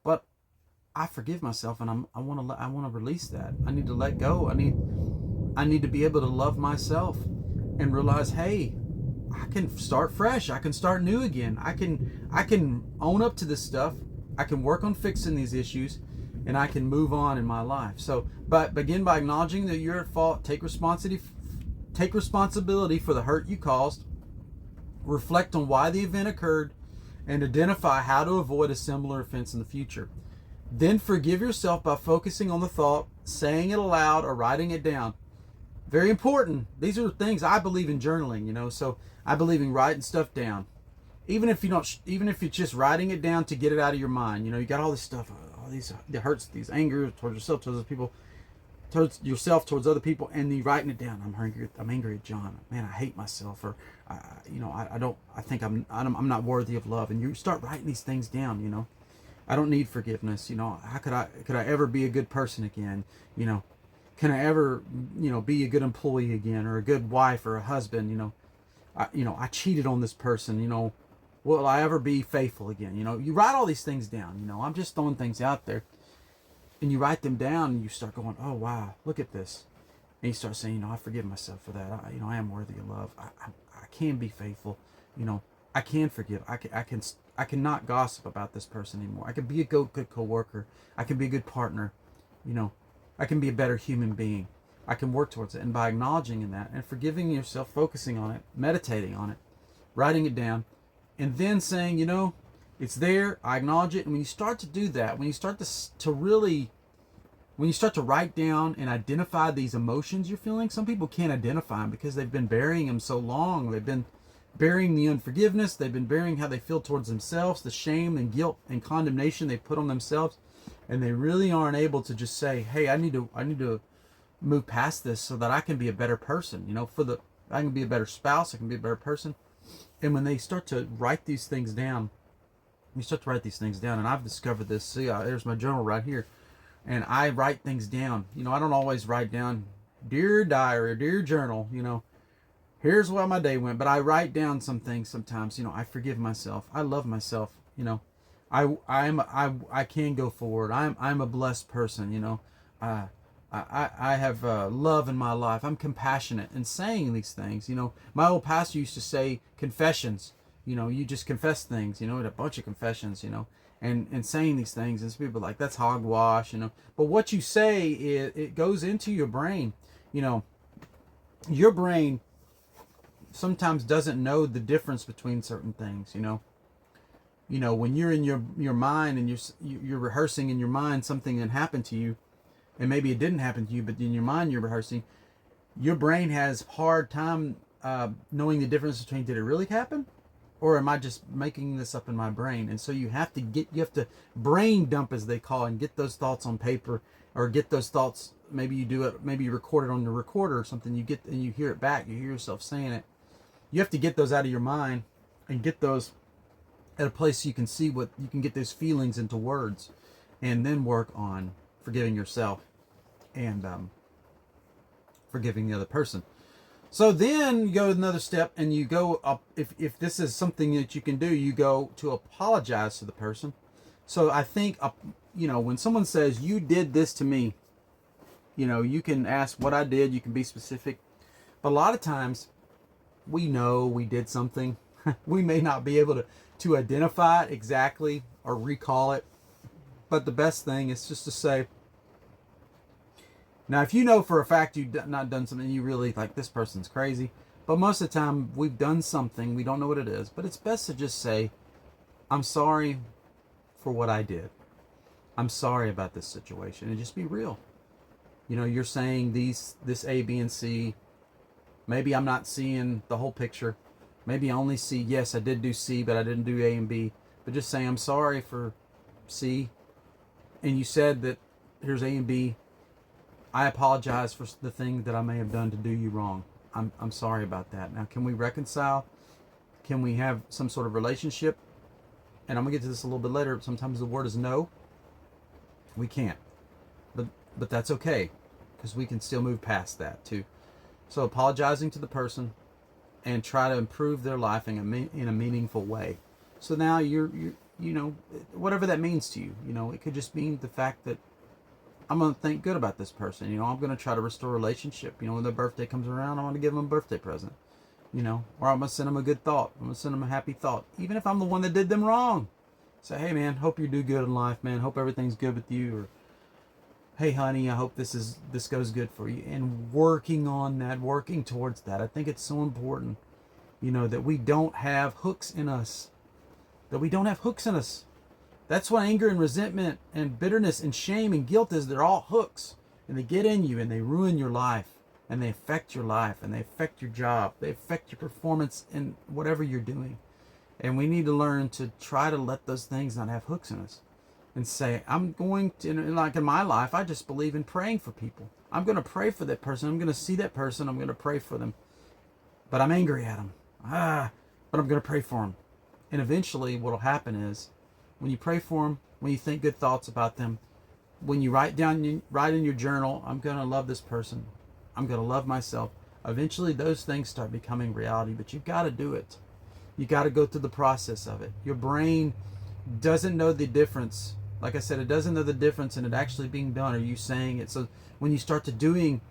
but I forgive myself, and I want to release that. I need to let go. I need to be able to love myself and realize, hey, I can start fresh. I can start new again. I can own up to this stuff. I can work on fixing these issues, and I can move on in my life. So, but begin by acknowledging that you're at fault. Take responsibility for the hurt you caused. Reflect on why the event occurred, and identify how to avoid a similar offense in the future. Then forgive yourself by focusing on the thought, saying it aloud, or writing it down. Very important. These are things I believe in journaling, so I believe in writing stuff down. Even if you're just writing it down to get it out of your mind. You got all this stuff, all these the hurts, these anger towards yourself, towards other people, towards other people, and you're writing it down. I'm angry at John. Man, I hate myself, or I think I'm not worthy of love. And you start writing these things down. I don't need forgiveness. How could I ever be a good person again? Can I ever, be a good employee again, or a good wife, or a husband? I cheated on this person. Will I ever be faithful again? You write all these things down. I'm just throwing things out there, and you write them down, and you start going, oh wow, look at this, and you start saying, I forgive myself for that. I am worthy of love. I can be faithful. I can forgive. I cannot gossip about this person anymore. I can be a good coworker. I can be a good partner. I can be a better human being. I can work towards it. And by acknowledging that and forgiving yourself, focusing on it, meditating on it, writing it down, and then saying, it's there, I acknowledge it. And when you start to do that, when you start to write down and identify these emotions you're feeling, some people can't identify them because they've been burying them so long. They've been burying the unforgiveness. They've been burying how they feel towards themselves, the shame and guilt and condemnation they put on themselves. And they really aren't able to just say, hey, I need to move past this so that I can be a better person. I can be a better spouse. I can be a better person. And when they start to write these things down, and I've discovered this. See, there's my journal right here. And I write things down. I don't always write down, dear diary or dear journal, here's how my day went. But I write down some things sometimes. I forgive myself. I love myself. I can go forward. I'm a blessed person. I have love in my life. I'm compassionate. And saying these things, my old pastor used to say confessions. You just confess things. A bunch of confessions. And saying these things, and some people are like, that's hogwash. But what you say, it goes into your brain. Your brain sometimes doesn't know the difference between certain things. When you're in your mind and you're rehearsing in your mind something that happened to you, and maybe it didn't happen to you, but in your mind you're rehearsing, your brain has hard time knowing the difference between, did it really happen, or am I just making this up in my brain? And so you have to brain dump, as they call it, and get those thoughts on paper, or get those thoughts. Maybe you record it on the recorder or something. And you hear it back. You hear yourself saying it. You have to get those out of your mind and get those at a place so you can see what you can get those feelings into words, and then work on forgiving yourself and forgiving the other person. So then you go another step, and you go up. If this is something that you can do, you go to apologize to the person. So I think when someone says, you did this to me, you can ask what I did. You can be specific, but a lot of times we know we did something. We may not be able to identify it exactly or recall it, but the best thing is just to say, now if you know for a fact you've not done something, you really like, this person's crazy, but most of the time we've done something, we don't know what it is, but it's best to just say, I'm sorry for what I did. I'm sorry about this situation, and just be real. You're saying this A, B, and C. Maybe I'm not seeing the whole picture. Maybe I only see, yes, I did do C, but I didn't do A and B. But just say, I'm sorry for C. And you said that here's A and B. I apologize for the thing that I may have done to do you wrong. I'm sorry about that. Now, can we reconcile? Can we have some sort of relationship? And I'm going to get to this a little bit later. Sometimes the word is no. We can't. But that's okay, because we can still move past that too. So apologizing to the person and try to improve their life in a meaningful way. So now you're whatever that means to you. It could just mean the fact that I'm going to think good about this person. I'm going to try to restore a relationship. When their birthday comes around, I want to give them a birthday present. Or I'm going to send them a good thought. I'm going to send them a happy thought. Even if I'm the one that did them wrong. Say, hey, man, hope you do good in life, man. Hope everything's good with you. Or, hey, honey, I hope this goes good for you. And working on that, working towards that. I think it's so important, that we don't have hooks in us. That's what anger and resentment and bitterness and shame and guilt is. They're all hooks, and they get in you and they ruin your life, and they affect your life, and they affect your job. They affect your performance in whatever you're doing. And we need to learn to try to let those things not have hooks in us, and say, I'm going to, like in my life, I just believe in praying for people. I'm going to pray for that person. I'm going to see that person. I'm going to pray for them. But I'm angry at them. But I'm going to pray for them. And eventually what will happen is, when you pray for them, when you think good thoughts about them, when you write in your journal, I'm going to love this person. I'm going to love myself. Eventually those things start becoming reality, but you've got to do it. You got to go through the process of it. Your brain doesn't know the difference. Like I said, it doesn't know the difference in it actually being done or you saying it. So when you start to doing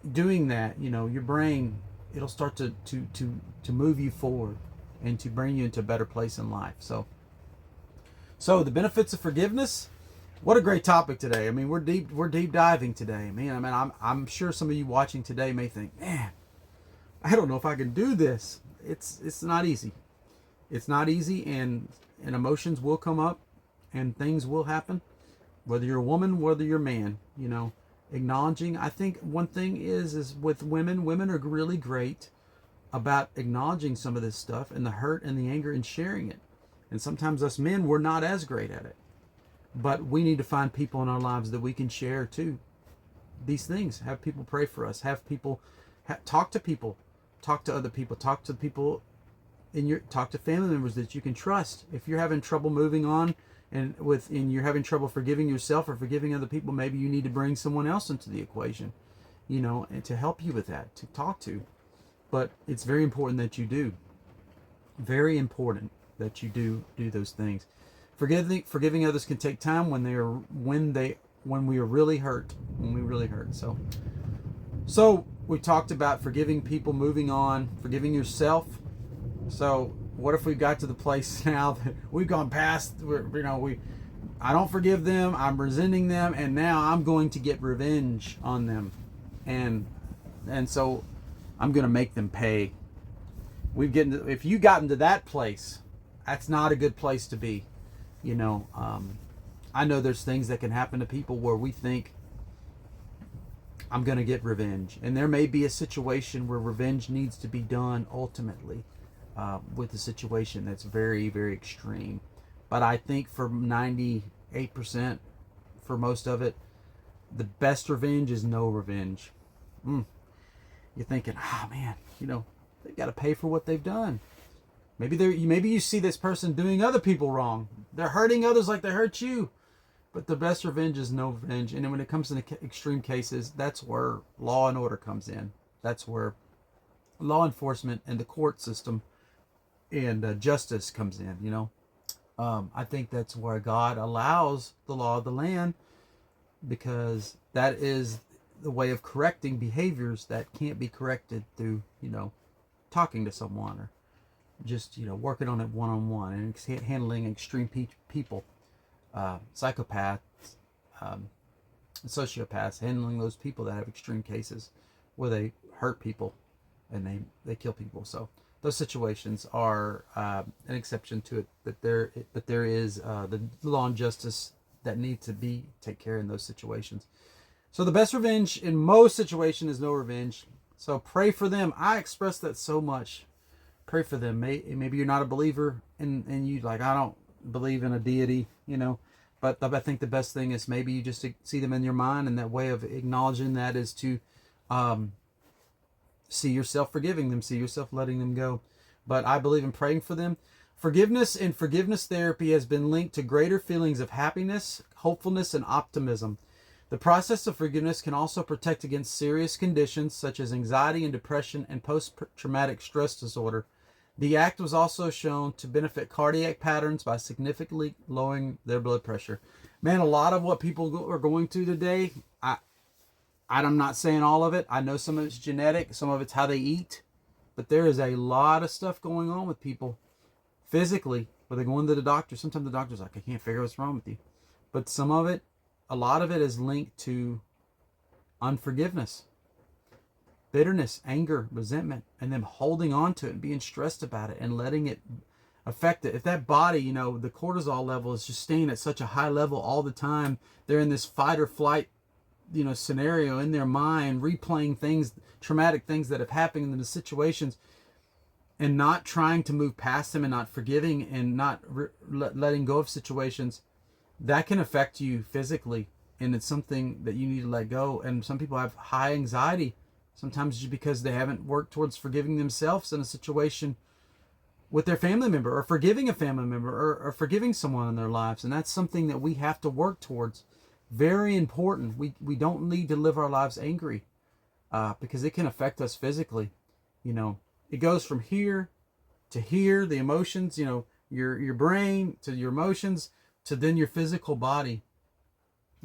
that, your brain, it'll start to move you forward and to bring you into a better place in life. So the benefits of forgiveness. What a great topic today. I mean, we're deep diving today, man. I'm sure some of you watching today may think, man, I don't know if I can do this. It's not easy. It's not easy, and emotions will come up, and things will happen. Whether you're a woman, whether you're a man, acknowledging. I think one thing is with women are really great about acknowledging some of this stuff and the hurt and the anger and sharing it. And sometimes us men, we're not as great at it. But we need to find people in our lives that we can share too these things. Have people pray for us. Have people talk to people. Talk to other people. Talk to people talk to family members that you can trust. If you're having trouble moving on and you're having trouble forgiving yourself or forgiving other people, maybe you need to bring someone else into the equation, and to help you with that, to talk to. But it's very important that you do. Very important that you do those things. Forgiving others can take time when we are really hurt. So we talked about forgiving people, moving on, forgiving yourself. So what if we got to the place now that we've gone past, I don't forgive them, I'm resenting them, and now I'm going to get revenge on them, and so I'm going to make them pay. If you got into that place, that's not a good place to be. I know there's things that can happen to people where we think, I'm going to get revenge. And there may be a situation where revenge needs to be done ultimately with a situation that's very, very extreme. But I think for 98%, for most of it, the best revenge is no revenge. You're thinking, man, they've got to pay for what they've done. Maybe you see this person doing other people wrong. They're hurting others like they hurt you. But the best revenge is no revenge. And when it comes to the extreme cases, that's where law and order comes in. That's where law enforcement and the court system and justice comes in, I think that's where God allows the law of the land, because that is the way of correcting behaviors that can't be corrected through, talking to someone or just, working on it one-on-one and handling extreme people. Psychopaths, sociopaths, handling those people that have extreme cases where they hurt people and they kill people. So those situations are an exception to it, but there is the law and justice that need to take care in those situations. So the best revenge in most situations is no revenge. So pray for them. I express that so much. Pray for them. Maybe you're not a believer and you I don't believe in a deity, but I think the best thing is maybe you just see them in your mind, and that way of acknowledging that is to see yourself forgiving them, see yourself letting them go. But I believe in praying for them. Forgiveness and forgiveness therapy has been linked to greater feelings of happiness, hopefulness, and optimism. The process of forgiveness can also protect against serious conditions such as anxiety and depression and post-traumatic stress disorder. The act was also shown to benefit cardiac patterns by significantly lowering their blood pressure. Man, a lot of what people are going through today, I'm not saying all of it. I know some of it's genetic, some of it's how they eat, but there is a lot of stuff going on with people physically where they go into the doctor. Sometimes the doctor's like, I can't figure what's wrong with you. But some of it, a lot of it is linked to unforgiveness, bitterness, anger, resentment, and them holding on to it and being stressed about it and letting it affect it. If that body, the cortisol level is just staying at such a high level all the time, they're in this fight or flight, scenario in their mind, replaying things, traumatic things that have happened in the situations, and not trying to move past them and not forgiving and not letting go of situations, that can affect you physically. And it's something that you need to let go. And some people have high anxiety, sometimes just because they haven't worked towards forgiving themselves in a situation with their family member, or forgiving a family member, or forgiving someone in their lives. And that's something that we have to work towards. Very important. We don't need to live our lives angry, because it can affect us physically. It goes from here to here, the emotions, your brain to your emotions to then your physical body,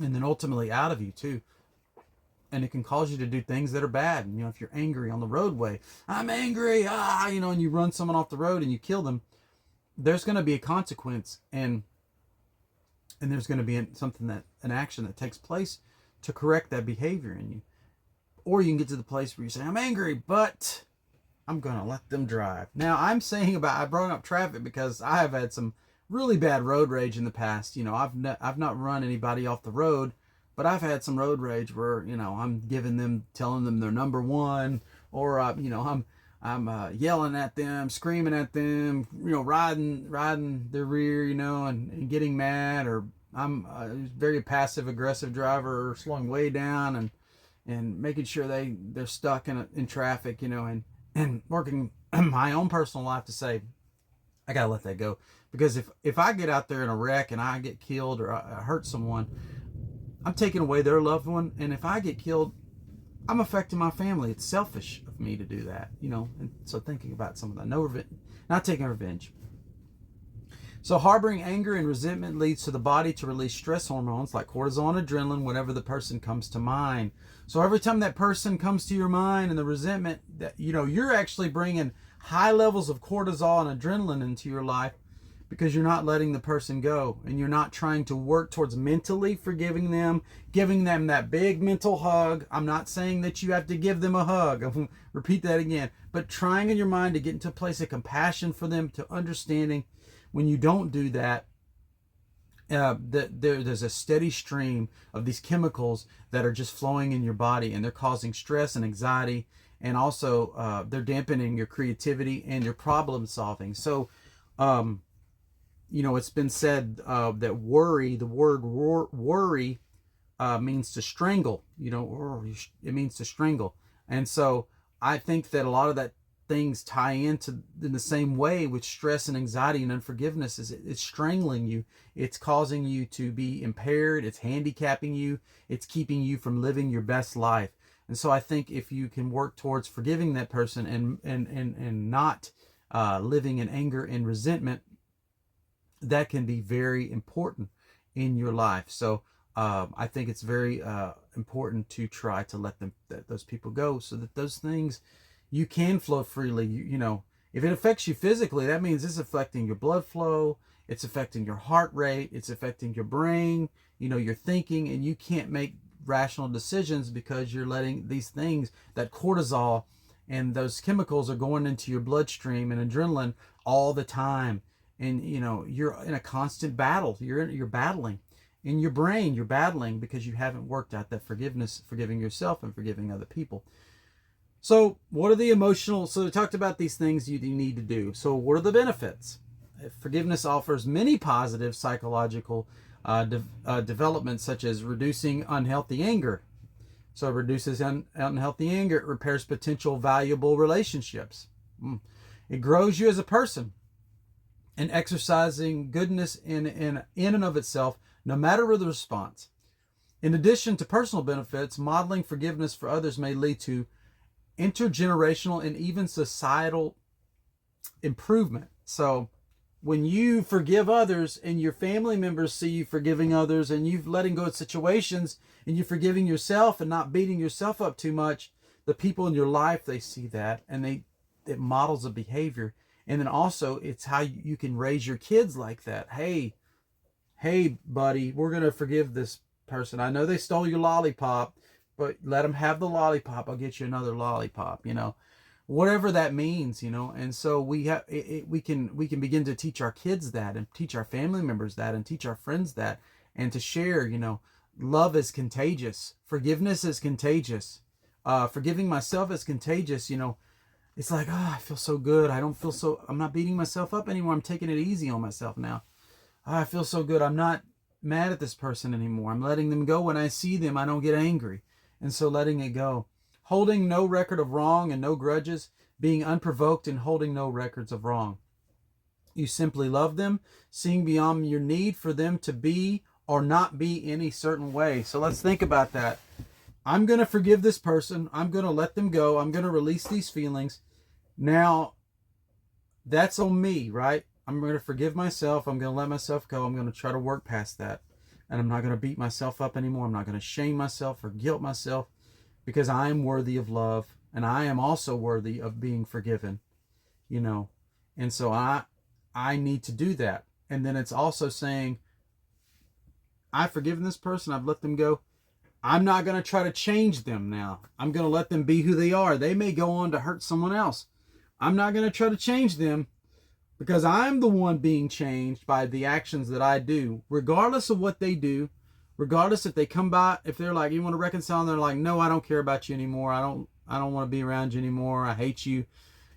and then ultimately out of you too. And it can cause you to do things that are bad. If you're angry on the roadway, I'm angry, and you run someone off the road and you kill them, there's going to be a consequence, and there's going to be an action that takes place to correct that behavior in you. Or you can get to the place where you say, I'm angry, but I'm going to let them drive. Now, I brought up traffic because I have had some really bad road rage in the past. I've not run anybody off the road, but I've had some road rage where, I'm telling them they're number one, or, I'm yelling at them, screaming at them, riding their rear, and getting mad, or I'm a very passive aggressive driver, slowing way down and making sure they're stuck in traffic, and working my own personal life to say, I gotta let that go. Because if I get out there in a wreck and I get killed, or I hurt someone, I'm taking away their loved one. And if I get killed, I'm affecting my family. It's selfish of me to do that, And so thinking about some of that, not taking revenge. So harboring anger and resentment leads to the body to release stress hormones like cortisol and adrenaline whenever the person comes to mind. So every time that person comes to your mind and the resentment, that you're actually bringing high levels of cortisol and adrenaline into your life, because you're not letting the person go, and you're not trying to work towards mentally forgiving them, giving them that big mental hug. I'm not saying that you have to give them a hug. I'm going to repeat that again. But trying in your mind to get into a place of compassion for them, to understanding. When you don't do that, there's a steady stream of these chemicals that are just flowing in your body, and they're causing stress and anxiety, and also they're dampening your creativity and your problem solving. So, it's been said that worry, the word worry, means to strangle. It means to strangle. And so I think that a lot of that things tie into in the same way with stress and anxiety and unforgiveness. It's strangling you. It's causing you to be impaired. It's handicapping you. It's keeping you from living your best life. And so I think if you can work towards forgiving that person and not living in anger and resentment, that can be very important in your life. So I think it's very important to try to let those people go, so that those things, you can flow freely. If it affects you physically, that means it's affecting your blood flow, it's affecting your heart rate, it's affecting your brain, your thinking, and you can't make rational decisions because you're letting these things, that cortisol and those chemicals, are going into your bloodstream, and adrenaline all the time. And you're in a constant battle. You're battling in your brain. You're battling because you haven't worked out that forgiveness, forgiving yourself and forgiving other people. So what are the emotional? So we talked about these things you need to do. So what are the benefits? Forgiveness offers many positive psychological developments, such as reducing unhealthy anger. So it reduces unhealthy anger. It repairs potential valuable relationships. It grows you as a person. And exercising goodness in and of itself, no matter the response. In addition to personal benefits, modeling forgiveness for others may lead to intergenerational and even societal improvement. So when you forgive others and your family members see you forgiving others and you've letting go of situations and you're forgiving yourself and not beating yourself up too much, the people in your life, they see that, and it models a behavior. And then also it's how you can raise your kids like that. Hey buddy, we're going to forgive this person. I know they stole your lollipop, but let them have the lollipop. I'll get you another lollipop, whatever that means, And so we can begin to teach our kids that, and teach our family members that, and teach our friends that, and to share, love is contagious. Forgiveness is contagious. Forgiving myself is contagious. It's like, I feel so good. I'm not beating myself up anymore. I'm taking it easy on myself now. I feel so good. I'm not mad at this person anymore. I'm letting them go. When I see them, I don't get angry. And so letting it go. Holding no record of wrong and no grudges, being unprovoked and holding no records of wrong. You simply love them, seeing beyond your need for them to be or not be any certain way. So let's think about that. I'm going to forgive this person. I'm going to let them go. I'm going to release these feelings. Now, that's on me, right? I'm going to forgive myself. I'm going to let myself go. I'm going to try to work past that. And I'm not going to beat myself up anymore. I'm not going to shame myself or guilt myself, because I am worthy of love, and I am also worthy of being forgiven, And so I need to do that. And then it's also saying, I've forgiven this person. I've let them go. I'm not going to try to change them now. I'm going to let them be who they are. They may go on to hurt someone else. I'm not going to try to change them, because I'm the one being changed by the actions that I do, regardless of what they do, regardless if they come by, if they're like, you want to reconcile, and they're like, no, I don't care about you anymore. I don't want to be around you anymore. I hate you.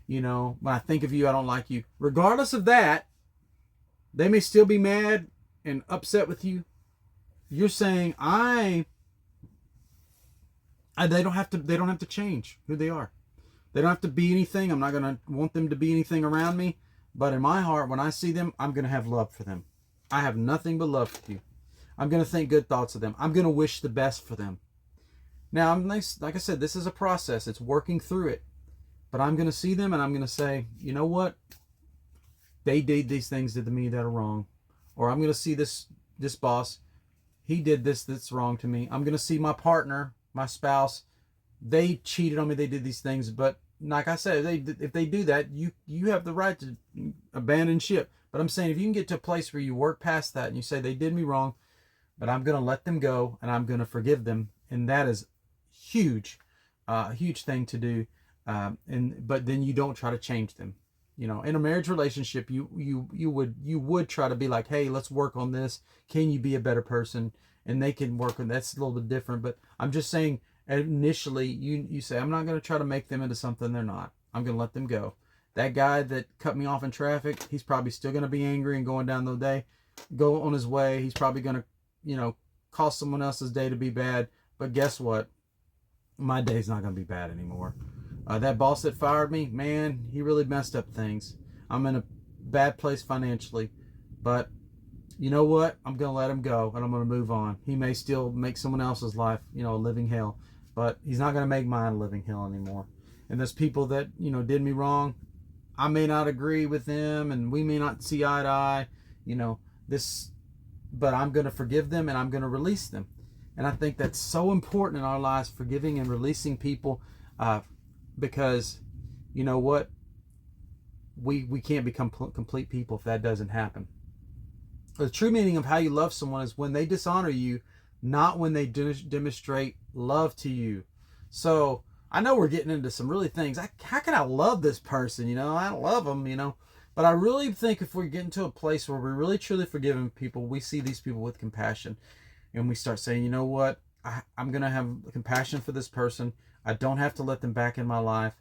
When I think of you, I don't like you. Regardless of that, they may still be mad and upset with you. You're saying they don't have to change who they are. They don't have to be anything. I'm not going to want them to be anything around me. But in my heart, when I see them, I'm going to have love for them. I have nothing but love for you. I'm going to think good thoughts of them. I'm going to wish the best for them. Now, like I said, this is a process. It's working through it. But I'm going to see them and I'm going to say, you know what? They did these things to me that are wrong. Or I'm going to see this boss. He did this that's wrong to me. I'm going to see my partner, my spouse. They cheated on me. They did these things. But like I said, if they do that, you have the right to abandon ship. But I'm saying, if you can get to a place where you work past that and you say, they did me wrong, but I'm going to let them go and I'm going to forgive them. And that is huge, a huge thing to do. But then you don't try to change them. In a marriage relationship, you would try to be like, hey, let's work on this. Can you be a better person? And they can work on that's a little bit different. But I'm just saying, initially, you say, I'm not going to try to make them into something they're not. I'm going to let them go. That guy that cut me off in traffic, he's probably still going to be angry and go on his way. He's probably going to, cause someone else's day to be bad. But guess what? My day's not going to be bad anymore. That boss that fired me, man, he really messed up things. I'm in a bad place financially, but you know what? I'm going to let him go and I'm going to move on. He may still make someone else's life, a living hell, but he's not going to make mine a living hell anymore. And those people that, did me wrong, I may not agree with them and we may not see eye to eye, but I'm going to forgive them and I'm going to release them. And I think that's so important in our lives, forgiving and releasing people, because you know what? We can't become complete people if that doesn't happen. The true meaning of how you love someone is when they dishonor you, not when they demonstrate love to you. So I know we're getting into some really things. How can I love this person? I don't love them, But I really think if we're getting to a place where we're really truly forgiving people, we see these people with compassion. And we start saying, you know what? I'm going to have compassion for this person. I don't have to let them back in my life.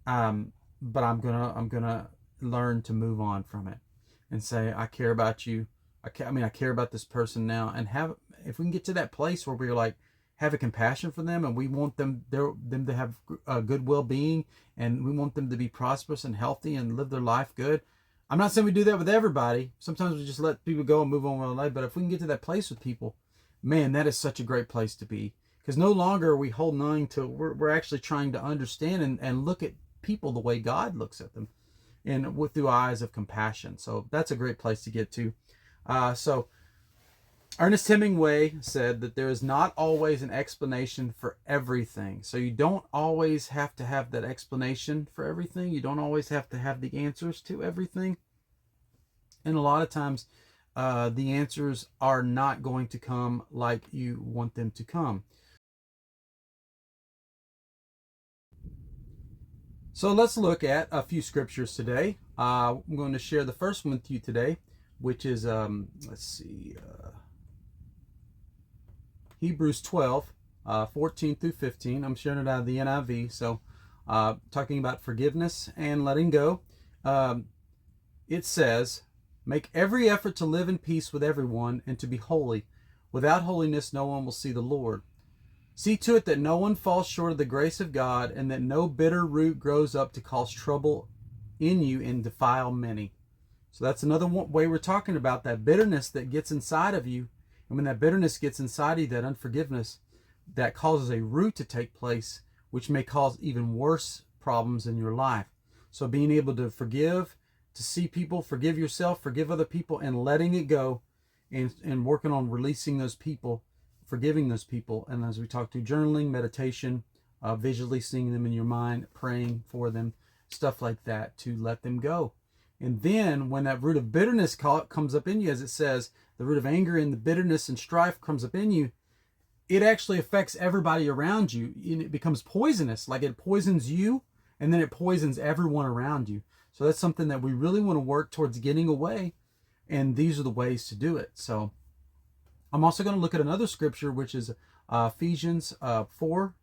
But I'm gonna learn to move on from it and say, I care about you. I care about this person now. And if we can get to that place where we're like, have a compassion for them and we want them to have a good well-being and we want them to be prosperous and healthy and live their life good. I'm not saying we do that with everybody. Sometimes we just let people go and move on with their life. But if we can get to that place with people, man, that is such a great place to be. Because no longer are we holding on to, we're actually trying to understand and look at people the way God looks at them. and through eyes of compassion. So that's a great place to get to. So Ernest Hemingway said that there is not always an explanation for everything. So you don't always have to have that explanation for everything. You don't always have to have the answers to everything. And a lot of times, the answers are not going to come like you want them to come. So let's look at a few scriptures today. I'm going to share the first one with you today, which is, let's see, Hebrews 12, 14 through 15. I'm sharing it out of the NIV. So talking about forgiveness and letting go. It says, make every effort to live in peace with everyone and to be holy. Without holiness, no one will see the Lord. See to it that no one falls short of the grace of God, and that no bitter root grows up to cause trouble in you and defile many. So that's another way we're talking about that bitterness that gets inside of you. And when that bitterness gets inside of you, that unforgiveness, that causes a root to take place, which may cause even worse problems in your life. So being able to forgive, to see people, forgive yourself, forgive other people, and letting it go, and working on releasing those people, forgiving those people. And as we talked to, journaling, meditation, visually seeing them in your mind, praying for them, stuff like that, to let them go. And then when that root of bitterness comes up in you, as it says, the root of anger and the bitterness and strife comes up in you, it actually affects everybody around you. And it becomes poisonous, like it poisons you, and then it poisons everyone around you. So that's something that we really want to work towards getting away. And these are the ways to do it. So I'm also going to look at another scripture, which is Ephesians 4,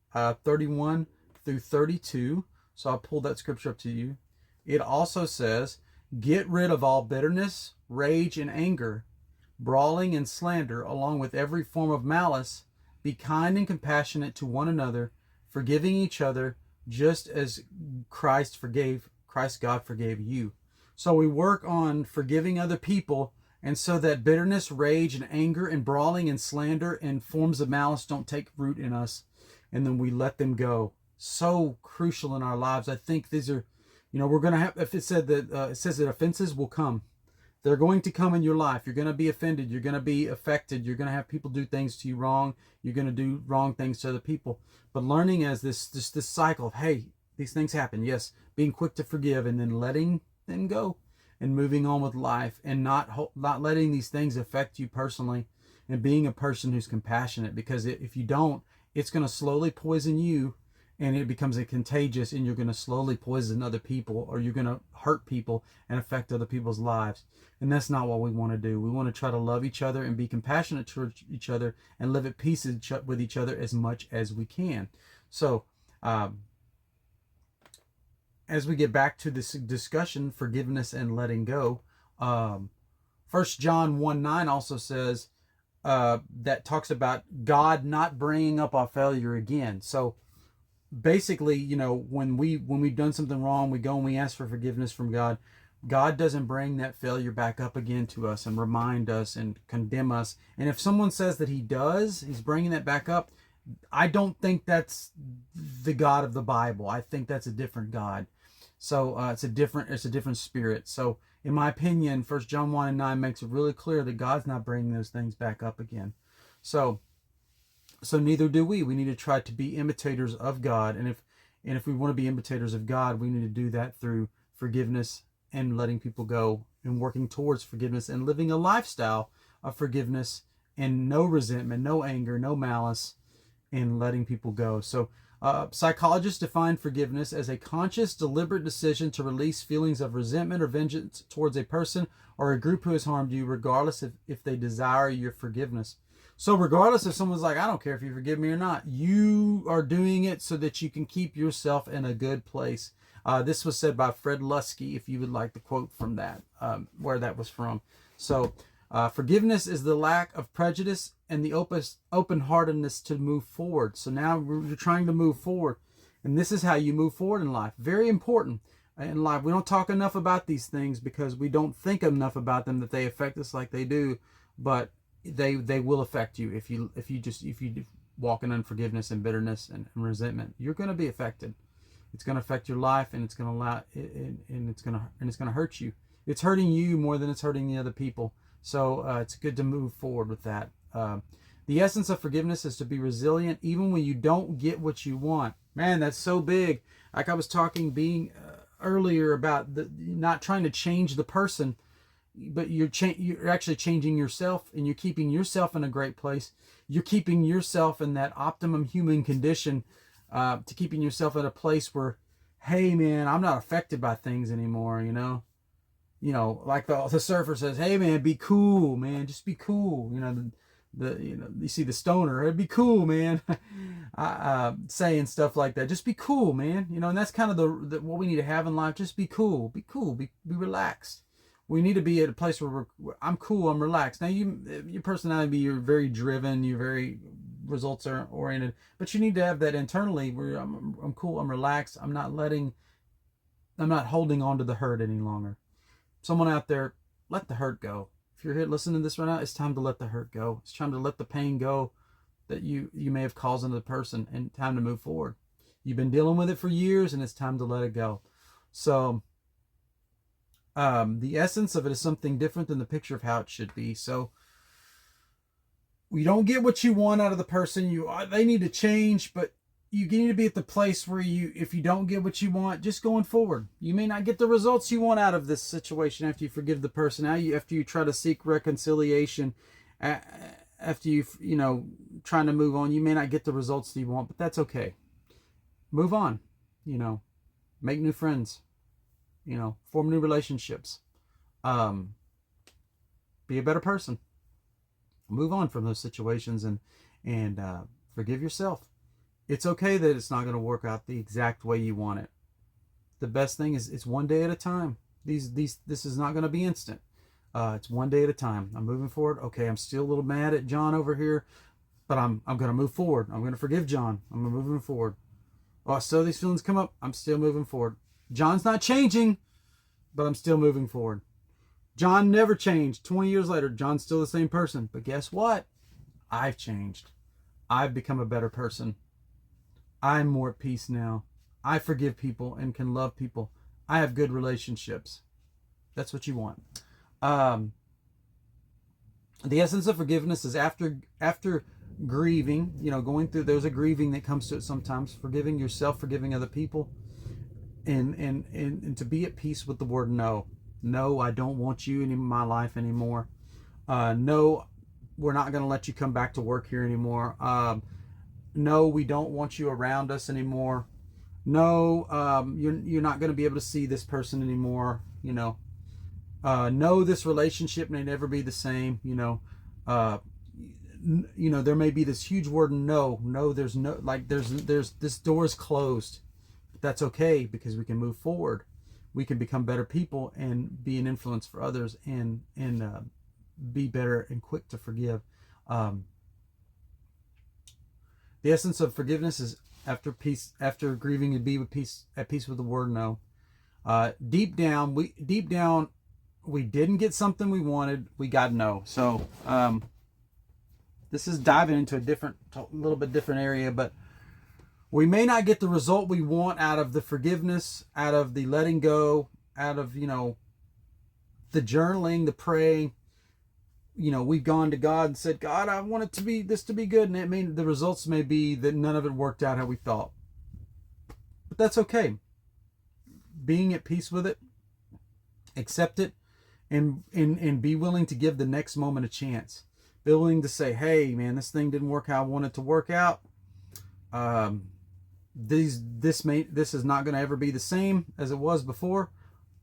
31 through 32. So I'll pull that scripture up to you. It also says, get rid of all bitterness, rage, and anger, brawling and slander, along with every form of malice. Be kind and compassionate to one another, forgiving each other, just as Christ God forgave you. So we work on forgiving other people, and so that bitterness, rage, and anger, and brawling, and slander, and forms of malice don't take root in us, and then we let them go. So crucial in our lives. I think these are, we're going to have, if it said that, it says that offenses will come. They're going to come in your life. You're going to be offended. You're going to be affected. You're going to have people do things to you wrong. You're going to do wrong things to other people. But learning as this cycle of, hey, these things happen. Yes, being quick to forgive and then letting them go and moving on with life, and not letting these things affect you personally, and being a person who's compassionate, because if you don't, it's going to slowly poison you, and it becomes contagious, and you're going to slowly poison other people, or you're going to hurt people and affect other people's lives. And that's not what we want to do. We want to try to love each other and be compassionate towards each other and live at peace with each other as much as we can. So as we get back to this discussion, forgiveness and letting go, 1 John 1:9 also says, that talks about God not bringing up our failure again. So basically, when we've done something wrong, we go and we ask for forgiveness from God. God doesn't bring that failure back up again to us and remind us and condemn us. And if someone says that he's bringing that back up, I don't think that's the God of the Bible. I think that's a different God. So it's a different spirit. So in my opinion, 1 John 1:9 makes it really clear that God's not bringing those things back up again. So neither do we. We need to try to be imitators of God. And if we want to be imitators of God, we need to do that through forgiveness and letting people go, and working towards forgiveness, and living a lifestyle of forgiveness and no resentment, no anger, no malice, and letting people go. So psychologists define forgiveness as a conscious, deliberate decision to release feelings of resentment or vengeance towards a person or a group who has harmed you, regardless if they desire your forgiveness. So regardless if someone's like, I don't care if you forgive me or not, you are doing it so that you can keep yourself in a good place. This was said by Fred Lusky, if you would like the quote from that, where that was from. So forgiveness is the lack of prejudice and the open-heartedness to move forward. So now you're trying to move forward, and this is how you move forward in life. Very important in life. We don't talk enough about these things because we don't think enough about them, that they affect us like they do, but they will affect you if you walk in unforgiveness and bitterness and resentment. You're going to be affected. It's going to affect your life, and it's going to allow, and it's going to hurt you. It's hurting you more than it's hurting the other people. So it's good to move forward with that. The essence of forgiveness is to be resilient even when you don't get what you want. Man, that's so big. Like I was talking earlier about not trying to change the person, but you're actually changing yourself, and you're keeping yourself in a great place. You're keeping yourself in that optimum human condition, to keeping yourself at a place where, hey man, I'm not affected by things anymore. Like the surfer says, hey man, be cool, man, just be cool. You see the stoner, hey, be cool, man, saying stuff like that. Just be cool, man. And that's kind of the what we need to have in life. Just be cool, be relaxed. We need to be at a place where I'm cool, I'm relaxed. Now your personality, you're very driven, you're very results oriented, but you need to have that internally where I'm cool, I'm relaxed, I'm not holding on to the hurt any longer. Someone out there, let the hurt go. If you're here listening to this right now, it's time to let the hurt go. It's time to let the pain go that you may have caused into the person, and time to move forward. You've been dealing with it for years, and it's time to let it go. So the essence of it is something different than the picture of how it should be. So you don't get what you want out of the person. They need to change, but you need to be at the place where if you don't get what you want, just going forward. You may not get the results you want out of this situation after you forgive the person. After you try to seek reconciliation, after trying to move on, you may not get the results that you want, but that's okay. Move on. Make new friends. Form new relationships. Be a better person. Move on from those situations and forgive yourself. It's okay that it's not going to work out the exact way you want it. The best thing is it's one day at a time. This is not going to be instant. It's one day at a time. I'm moving forward. Okay, I'm still a little mad at John over here, but I'm going to move forward. I'm going to forgive John. I'm moving forward. Oh, so these feelings come up. I'm still moving forward. John's not changing, but I'm still moving forward. John never changed. 20 years later, John's still the same person. But guess what? I've changed. I've become a better person. I'm more at peace now. I forgive people and can love people. I have good relationships. That's what you want. The essence of forgiveness is after grieving, going through, there's a grieving that comes to it sometimes. Forgiving yourself, forgiving other people, and to be at peace with the word no. No, I don't want you in my life anymore. No, we're not going to let you come back to work here anymore. No, we don't want you around us anymore. No, you're not going to be able to see this person anymore. No, this relationship may never be the same. There may be this huge word no. No, there's this door is closed. But that's okay, because we can move forward. We can become better people and be an influence for others, and be better and quick to forgive. The essence of forgiveness is after grieving, and be at peace with the word no. Deep down, we didn't get something we wanted. We got no. So this is diving into a little bit different area, but we may not get the result we want out of the forgiveness, out of the letting go, out of the journaling, the praying. We've gone to God and said, God, I want this to be good. And the results may be that none of it worked out how we thought. But that's okay. Being at peace with it, accept it, and be willing to give the next moment a chance. Be willing to say, hey, man, this thing didn't work how I wanted it to work out. This is not going to ever be the same as it was before,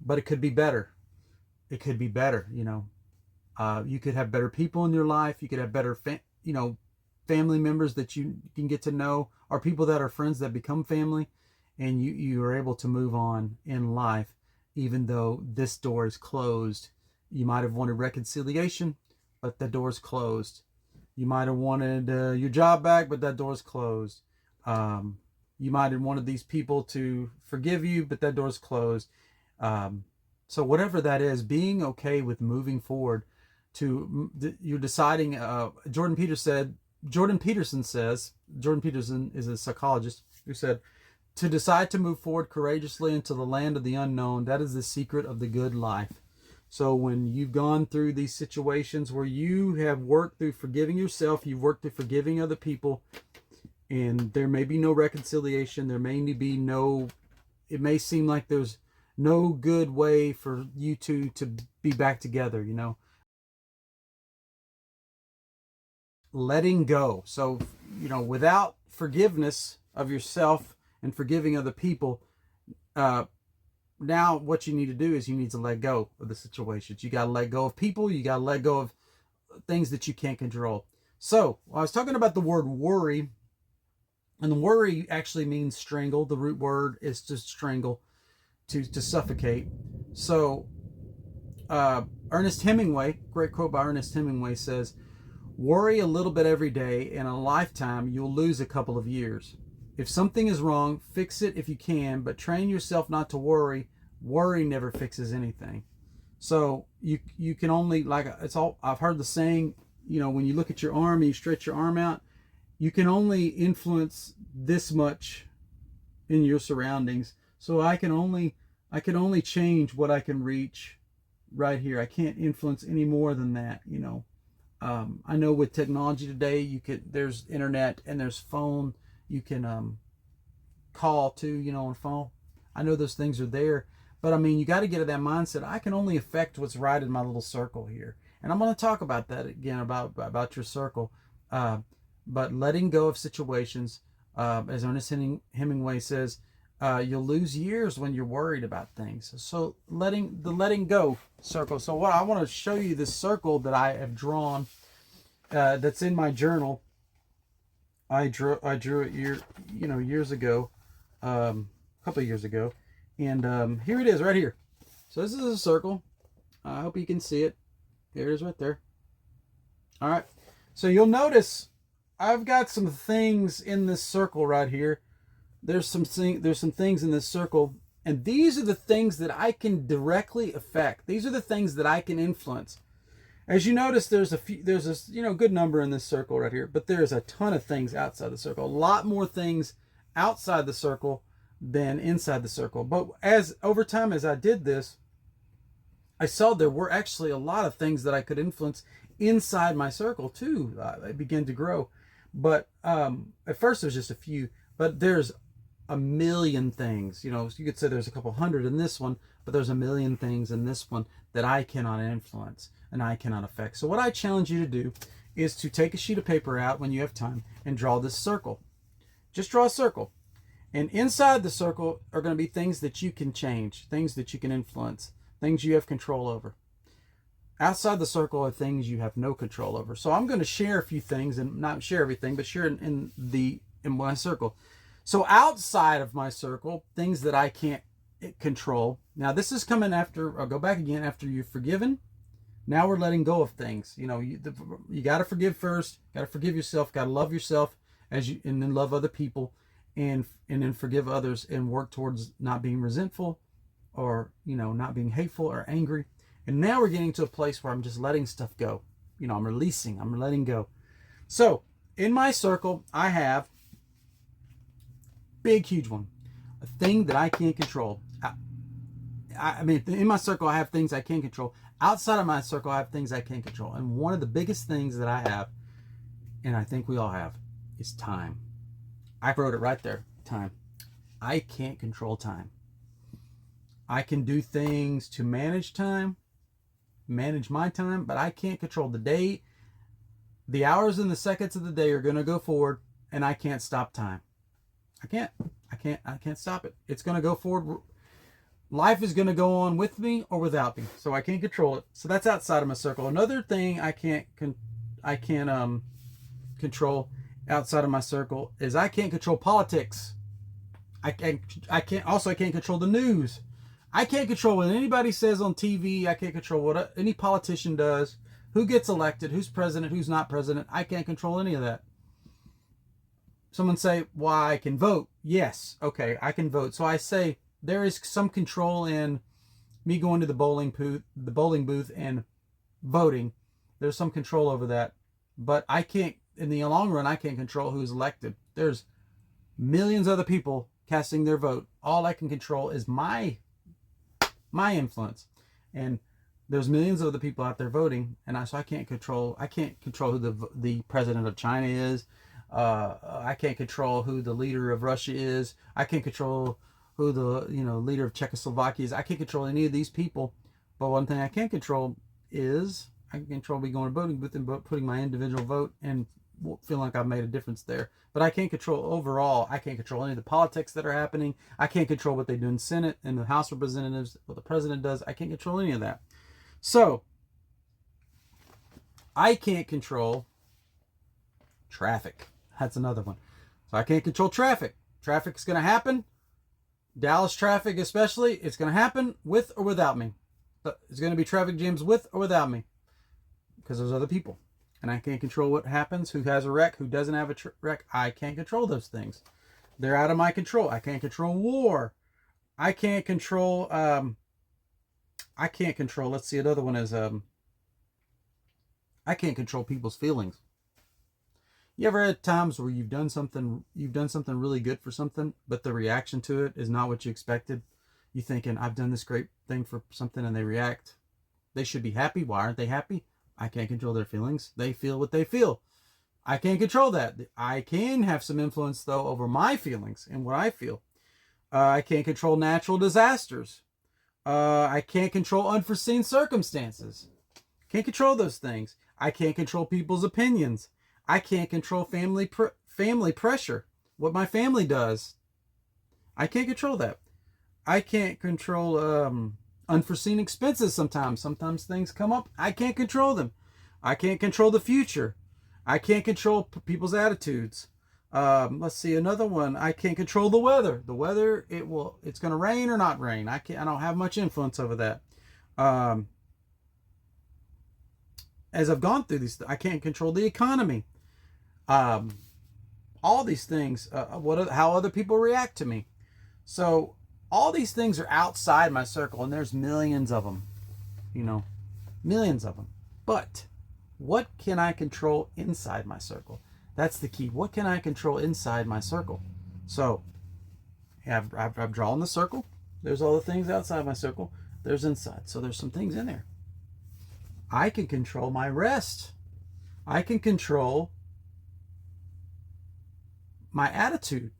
but it could be better. It could be better, You could have better people in your life. You could have better, family members that you can get to know, or people that are friends that become family, and you are able to move on in life, even though this door is closed. You might have wanted reconciliation, but the door's closed. You might have wanted your job back, but that door's closed. You might have wanted these people to forgive you, but that door's closed. So whatever that is, being okay with moving forward. You're deciding. Jordan Peterson is a psychologist who said To decide to move forward courageously into the land of the unknown, that is the secret of the good life. So when you've gone through these situations where you have worked through forgiving yourself, you've worked through forgiving other people, and there may be no reconciliation, there may be no, it may seem like there's no good way for you two to be back together, you know. Letting go. So, you know, without forgiveness of yourself and forgiving other people, now what you need to do is you need to let go of the situations. You got to let go of people. You got to let go of things that you can't control. So I was talking about the word worry, and the worry actually means strangle. The root word is to strangle, to suffocate. So Ernest Hemingway, great quote by Ernest Hemingway, says, worry a little bit every day. In a lifetime, you'll lose a couple of years. If something is wrong, fix it if you can, but train yourself not to worry. Worry never fixes anything. So you can only, like, it's all, I've heard the saying, you know, when you look at your arm and you stretch your arm out, you can only influence this much in your surroundings. So I can only change what I can reach right here. I can't influence any more than that, you know. I know with technology today, there's internet and there's phone. You can call too, you know, on phone. I know those things are there, but I mean, you got to get to that mindset. I can only affect what's right in my little circle here, and I'm going to talk about that again, about your circle. But letting go of situations, as Ernest Hemingway says, you'll lose years when you're worried about things. So letting go circle. So what I want to show you, this circle that I have drawn, that's in my journal. I drew it years ago, a couple of years ago, and here it is right here. So this is a circle. I hope you can see it. There it is right there. All right. So you'll notice I've got some things in this circle right here. There's some things in this circle, and these are the things that I can directly affect. These are the things that I can influence. As you notice, there's a good number in this circle right here, but there's a ton of things outside the circle. A lot more things outside the circle than inside the circle. But over time, as I did this, I saw there were actually a lot of things that I could influence inside my circle too. They began to grow, but at first it was just a few. But there's a million things. You know, you could say there's a couple hundred in this one, but there's a million things in this one that I cannot influence and I cannot affect. So what I challenge you to do is to take a sheet of paper out when you have time and draw this circle. Just draw a circle. And inside the circle are going to be things that you can change, things that you can influence, things you have control over. Outside the circle are things you have no control over. So I'm going to share a few things, and not share everything, but share in my circle. So outside of my circle, things that I can't control. Now this is coming after, I'll go back again, after you've forgiven. Now we're letting go of things. You know, you got to forgive first, got to forgive yourself, got to love yourself and then love other people, and then forgive others and work towards not being resentful or, you know, not being hateful or angry. And now we're getting to a place where I'm just letting stuff go. You know, I'm releasing, I'm letting go. So in my circle, I have big, huge one, a thing that I can't control. I mean, in my circle, I have things I can control. Outside of my circle, I have things I can't control. And one of the biggest things that I have, and I think we all have, is time. I wrote it right there, time. I can't control time. I can do things to manage time, manage my time, but I can't control the day. The hours and the seconds of the day are going to go forward, and I can't stop time. I can't stop it. It's going to go forward. Life is going to go on with me or without me, so I can't control it. So that's outside of my circle. Another thing I can't control outside of my circle is I can't control politics. I can't control the news. I can't control what anybody says on TV. I can't control what any politician does, who gets elected, who's president, who's not president. I can't control any of that. Someone say, well, I can vote. Yes, okay, I can vote. So I say there is some control in me going to the bowling booth and voting. There's some control over that. But I can't, in the long run, I can't control who's elected. There's millions of other people casting their vote. All I can control is my influence. And there's millions of other people out there voting, and I can't control who the president of China is. I can't control who the leader of Russia is. I can't control who the leader of Czechoslovakia is. I can't control any of these people. But one thing I can control is I can control me going to voting booth and putting my individual vote and feel like I've made a difference there. But I can't control overall. I can't control any of the politics that are happening. I can't control what they do in Senate and the House of Representatives, what the president does. I can't control any of that. So I can't control traffic. That's another one. So I can't control traffic. Traffic's going to happen. Dallas traffic especially, it's going to happen with or without me. It's going to be traffic jams with or without me because there's other people. And I can't control what happens, who has a wreck, who doesn't have a wreck. I can't control those things. They're out of my control. I can't control war. I can't control, let's see, another one is, I can't control people's feelings. You ever had times where you've done something really good for something, but the reaction to it is not what you expected? You thinking, I've done this great thing for something, and they react. They should be happy. Why aren't they happy? I can't control their feelings. They feel what they feel. I can't control that. I can have some influence, though, over my feelings and what I feel. I can't control natural disasters. I can't control unforeseen circumstances. Can't control those things. I can't control people's opinions. I can't control family pressure, what my family does. I can't control that. I can't control unforeseen expenses sometimes. Sometimes things come up. I can't control them. I can't control the future. I can't control people's attitudes. Let's see, another one. I can't control the weather. The weather, it's going to rain or not rain. I don't have much influence over that. As I've gone through these, I can't control the economy. All these things, how other people react to me. So all these things are outside my circle, and there's millions of them, millions of them. But what can I control inside my circle? That's the key. What can I control inside my circle? So I've drawn the circle. There's all the things outside my circle. There's inside. So there's some things in there. I can control my rest. I can control my attitude.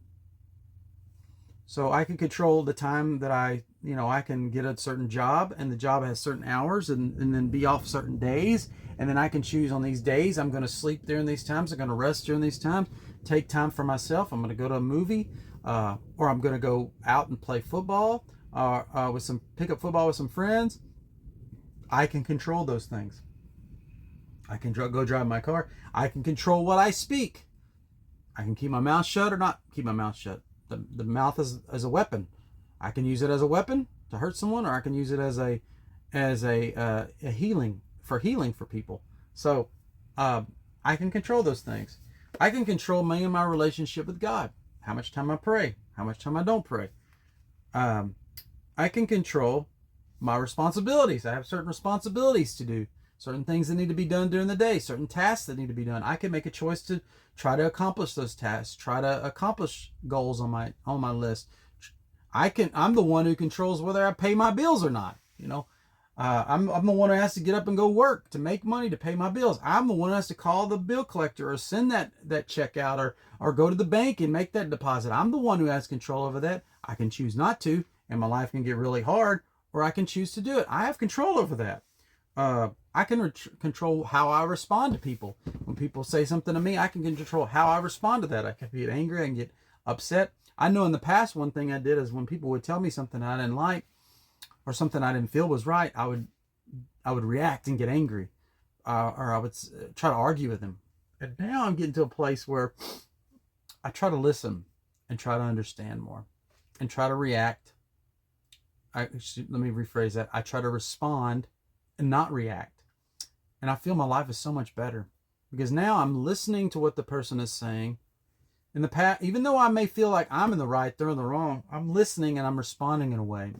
So I can control the time that I can get a certain job, and the job has certain hours, and then be off certain days. And then I can choose on these days, I'm going to sleep during these times, I'm going to rest during these times, take time for myself. I'm going to go to a movie, or I'm going to go out and play football, pick up football with some friends. I can control those things. I can go drive my car. I can control what I speak. I can keep my mouth shut or not keep my mouth shut. The mouth is a weapon. I can use it as a weapon to hurt someone, or I can use it as a healing for people. So I can control those things. I can control me and my relationship with God. How much time I pray. How much time I don't pray. I can control my responsibilities. I have certain responsibilities to do. Certain things that need to be done during the day. Certain tasks that need to be done. I can make a choice to try to accomplish those tasks. Try to accomplish goals on my list. I'm the one who controls whether I pay my bills or not. I'm the one who has to get up and go work to make money to pay my bills. I'm the one who has to call the bill collector or send that check out or go to the bank and make that deposit. I'm the one who has control over that. I can choose not to, and my life can get really hard, or I can choose to do it. I have control over that. I can control how I respond to people. When people say something to me, I can control how I respond to that. I can get angry, I can get upset. I know in the past, one thing I did is when people would tell me something I didn't like, or something I didn't feel was right, I would react and get angry, or I would try to argue with them. And now I'm getting to a place where I try to listen and try to understand more, and try to react. Let me rephrase that. I try to respond and not react. And I feel my life is so much better because now I'm listening to what the person is saying. In the past, even though I may feel like I'm in the right, they're in the wrong, I'm listening and I'm responding in a way,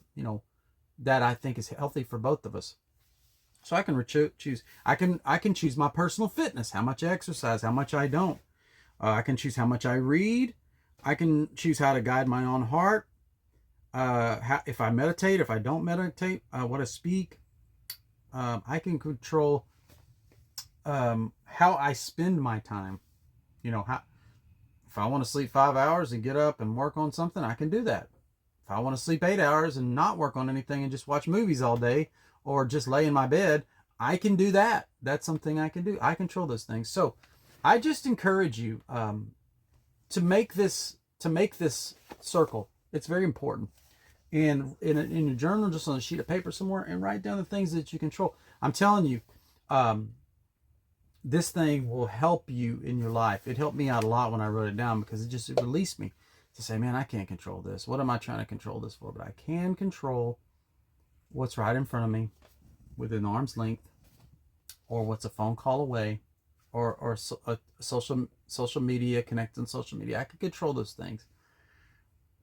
that I think is healthy for both of us. So I can choose. I can choose my personal fitness, how much I exercise, how much I don't. I can choose how much I read. I can choose how to guide my own heart. If I meditate, if I don't meditate, what I speak. I can control how I spend my time. You know, if I want to sleep 5 hours and get up and work on something, I can do that. If I want to sleep 8 hours and not work on anything and just watch movies all day or just lay in my bed, I can do that. That's something I can do. I control those things. So I just encourage you to make this circle. It's very important. And in your journal, just on a sheet of paper somewhere, and write down the things that you control. I'm telling you, this thing will help you in your life. It helped me out a lot when I wrote it down, because it released me to say, man, I can't control this. What am I trying to control this for? But I can control what's right in front of me within arm's length, or what's a phone call away, or a social media, connect on social media. I can control those things.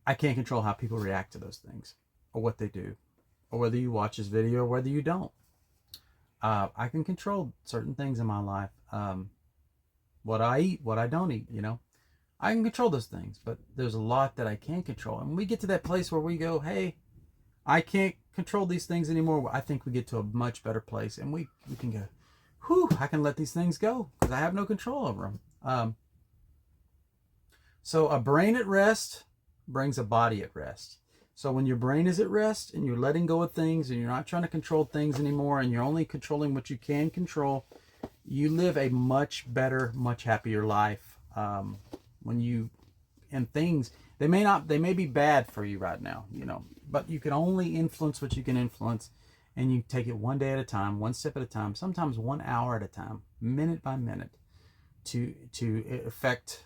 I can't control how people react to those things, or what they do, or whether you watch this video or whether you don't. I can control certain things in my life. What I eat, what I don't eat, I can control those things, but there's a lot that I can't control. And when we get to that place where we go, hey, I can't control these things anymore, I think we get to a much better place, and we can go, whew, I can let these things go because I have no control over them. So a brain at rest brings a body at rest. So when your brain is at rest and you're letting go of things and you're not trying to control things anymore, and you're only controlling what you can control, you live a much better, much happier life. Things, they may be bad for you right now, but you can only influence what you can influence, and you take it one day at a time, one step at a time, sometimes 1 hour at a time, minute by minute, to affect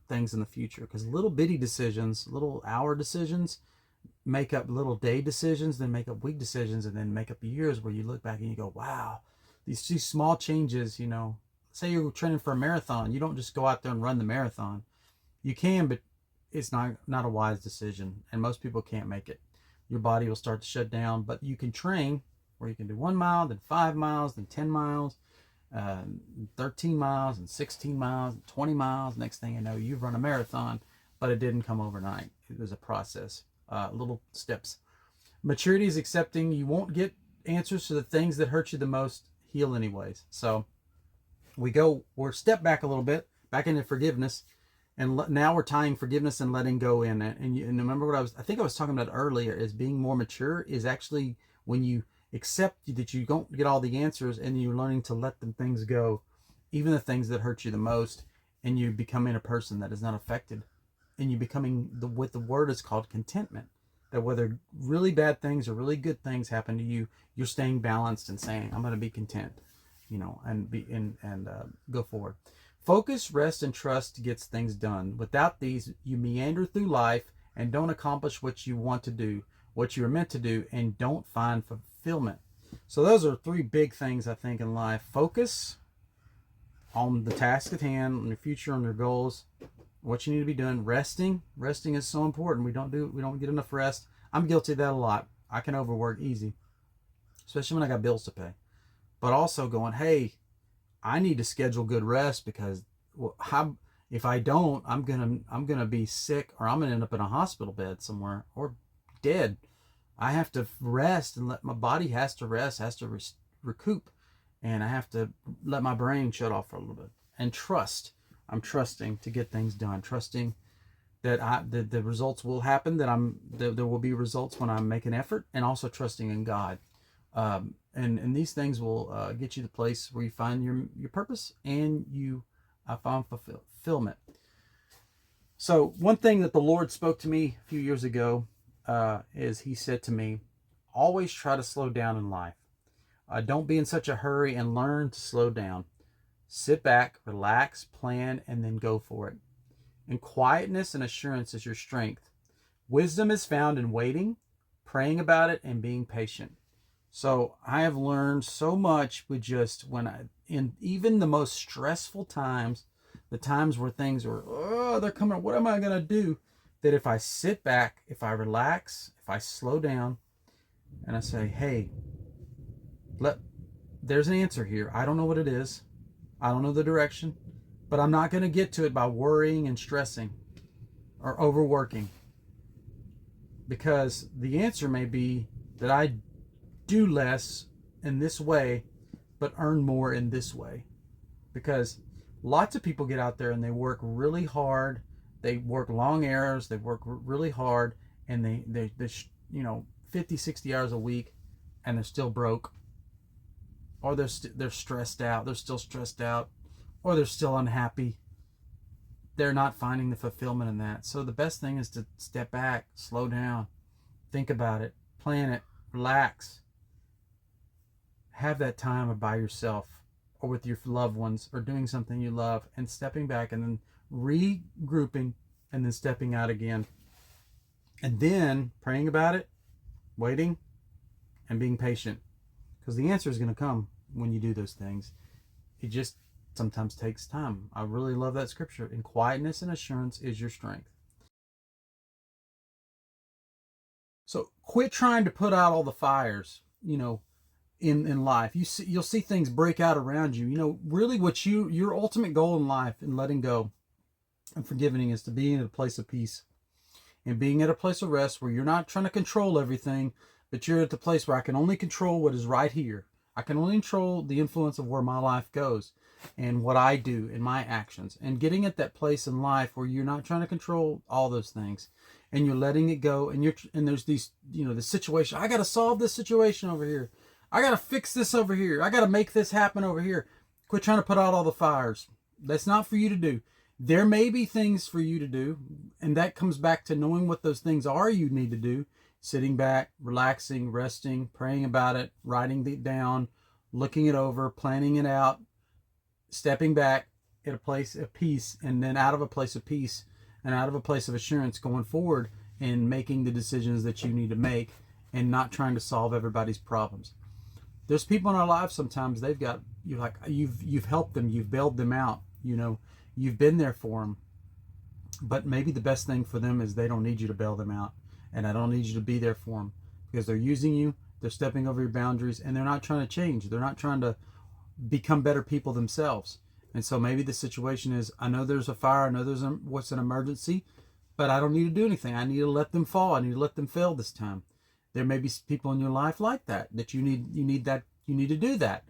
things in the future. Because little bitty decisions, little hour decisions, make up little day decisions, then make up week decisions, and then make up years where you look back and you go, wow, these small changes. Say you're training for a marathon, you don't just go out there and run the marathon. You can, but it's not a wise decision, and most people can't make it. Your body will start to shut down. But you can train where you can do 1 mile, then 5 miles, then 10 miles, 13 miles, and 16 miles, and 20 miles. Next thing you know, you've run a marathon. But it didn't come overnight. It was a process, little steps. Maturity is accepting you won't get answers to the things that hurt you the most. Heal anyways. So we're step back a little bit, back into forgiveness. And now we're tying forgiveness and letting go in it. And remember what I think I was talking about earlier, is being more mature is actually when you accept that you don't get all the answers, and you're learning to let them things go, even the things that hurt you the most, and you're becoming a person that is not affected. And you're becoming what the word is called contentment. That whether really bad things or really good things happen to you, you're staying balanced and saying, I'm going to be content, and go forward. Focus, rest, and trust gets things done. Without these, you meander through life and don't accomplish what you want to do, what you are meant to do, and don't find fulfillment. So those are 3 big things, I think, in life. Focus on the task at hand, on your future, on your goals, what you need to be doing. Resting is so important. We don't get enough rest. I'm guilty of that a lot. I can overwork easy, especially when I got bills to pay. But also going, hey, I need to schedule good rest, because if I don't, I'm gonna be sick, or I'm gonna end up in a hospital bed somewhere, or dead. I have to rest, and my body has to rest, has to recoup, and I have to let my brain shut off for a little bit. And trust. I'm trusting to get things done, trusting that the results will happen, that there will be results when I make an effort, and also trusting in God. And these things will get you to the place where you find your purpose, and you find fulfillment. So one thing that the Lord spoke to me a few years ago is He said to me, always try to slow down in life. Don't be in such a hurry, and learn to slow down. Sit back, relax, plan, and then go for it. And quietness and assurance is your strength. Wisdom is found in waiting, praying about it, and being patient. So I have learned so much with just in even the most stressful times, the times where things are, they're coming, what am I going to do? That if I sit back, if I relax, if I slow down, and I say, hey, there's an answer here. I don't know what it is. I don't know the direction, but I'm not going to get to it by worrying and stressing. or overworking? Because the answer may be that I do less in this way, but earn more in this way. Because lots of people get out there and they work really hard. They work long hours. They work really hard, and they 50, 60 hours a week, and they're still broke, or they're stressed out. They're still stressed out, or they're still unhappy. They're not finding the fulfillment in that. So the best thing is to step back, slow down, think about it, plan it, relax. Have that time by yourself or with your loved ones or doing something you love, and stepping back and then regrouping and then stepping out again. And then praying about it, waiting, and being patient. Because the answer is going to come when you do those things. It just sometimes takes time. I really love that scripture. In quietness and assurance is your strength. So quit trying to put out all the fires, in life. You'll see things break out around you. Really what your ultimate goal in life in letting go and forgiving is to be in a place of peace and being at a place of rest where you're not trying to control everything, but you're at the place where I can only control what is right here. I can only control the influence of where my life goes and what I do in my actions, and getting at that place in life where you're not trying to control all those things and you're letting it go. And there's these, the situation. I got to solve this situation over here. I got to fix this over here. I got to make this happen over here. Quit trying to put out all the fires. That's not for you to do. There may be things for you to do, and that comes back to knowing what those things are you need to do. Sitting back, relaxing, resting, praying about it, writing it down, looking it over, planning it out, stepping back at a place of peace, and then out of a place of peace and out of a place of assurance going forward and making the decisions that you need to make and not trying to solve everybody's problems. There's people in our lives sometimes you've helped them, you've bailed them out, you've been there for them, but maybe the best thing for them is they don't need you to bail them out, and I don't need you to be there for them, because they're using you, they're stepping over your boundaries, and they're not trying to change. They're not trying to become better people themselves. And so maybe the situation is, I know there's a fire, I know there's what's an emergency, but I don't need to do anything. I need to let them fall. I need to let them fail this time. There may be people in your life like that you need to do that.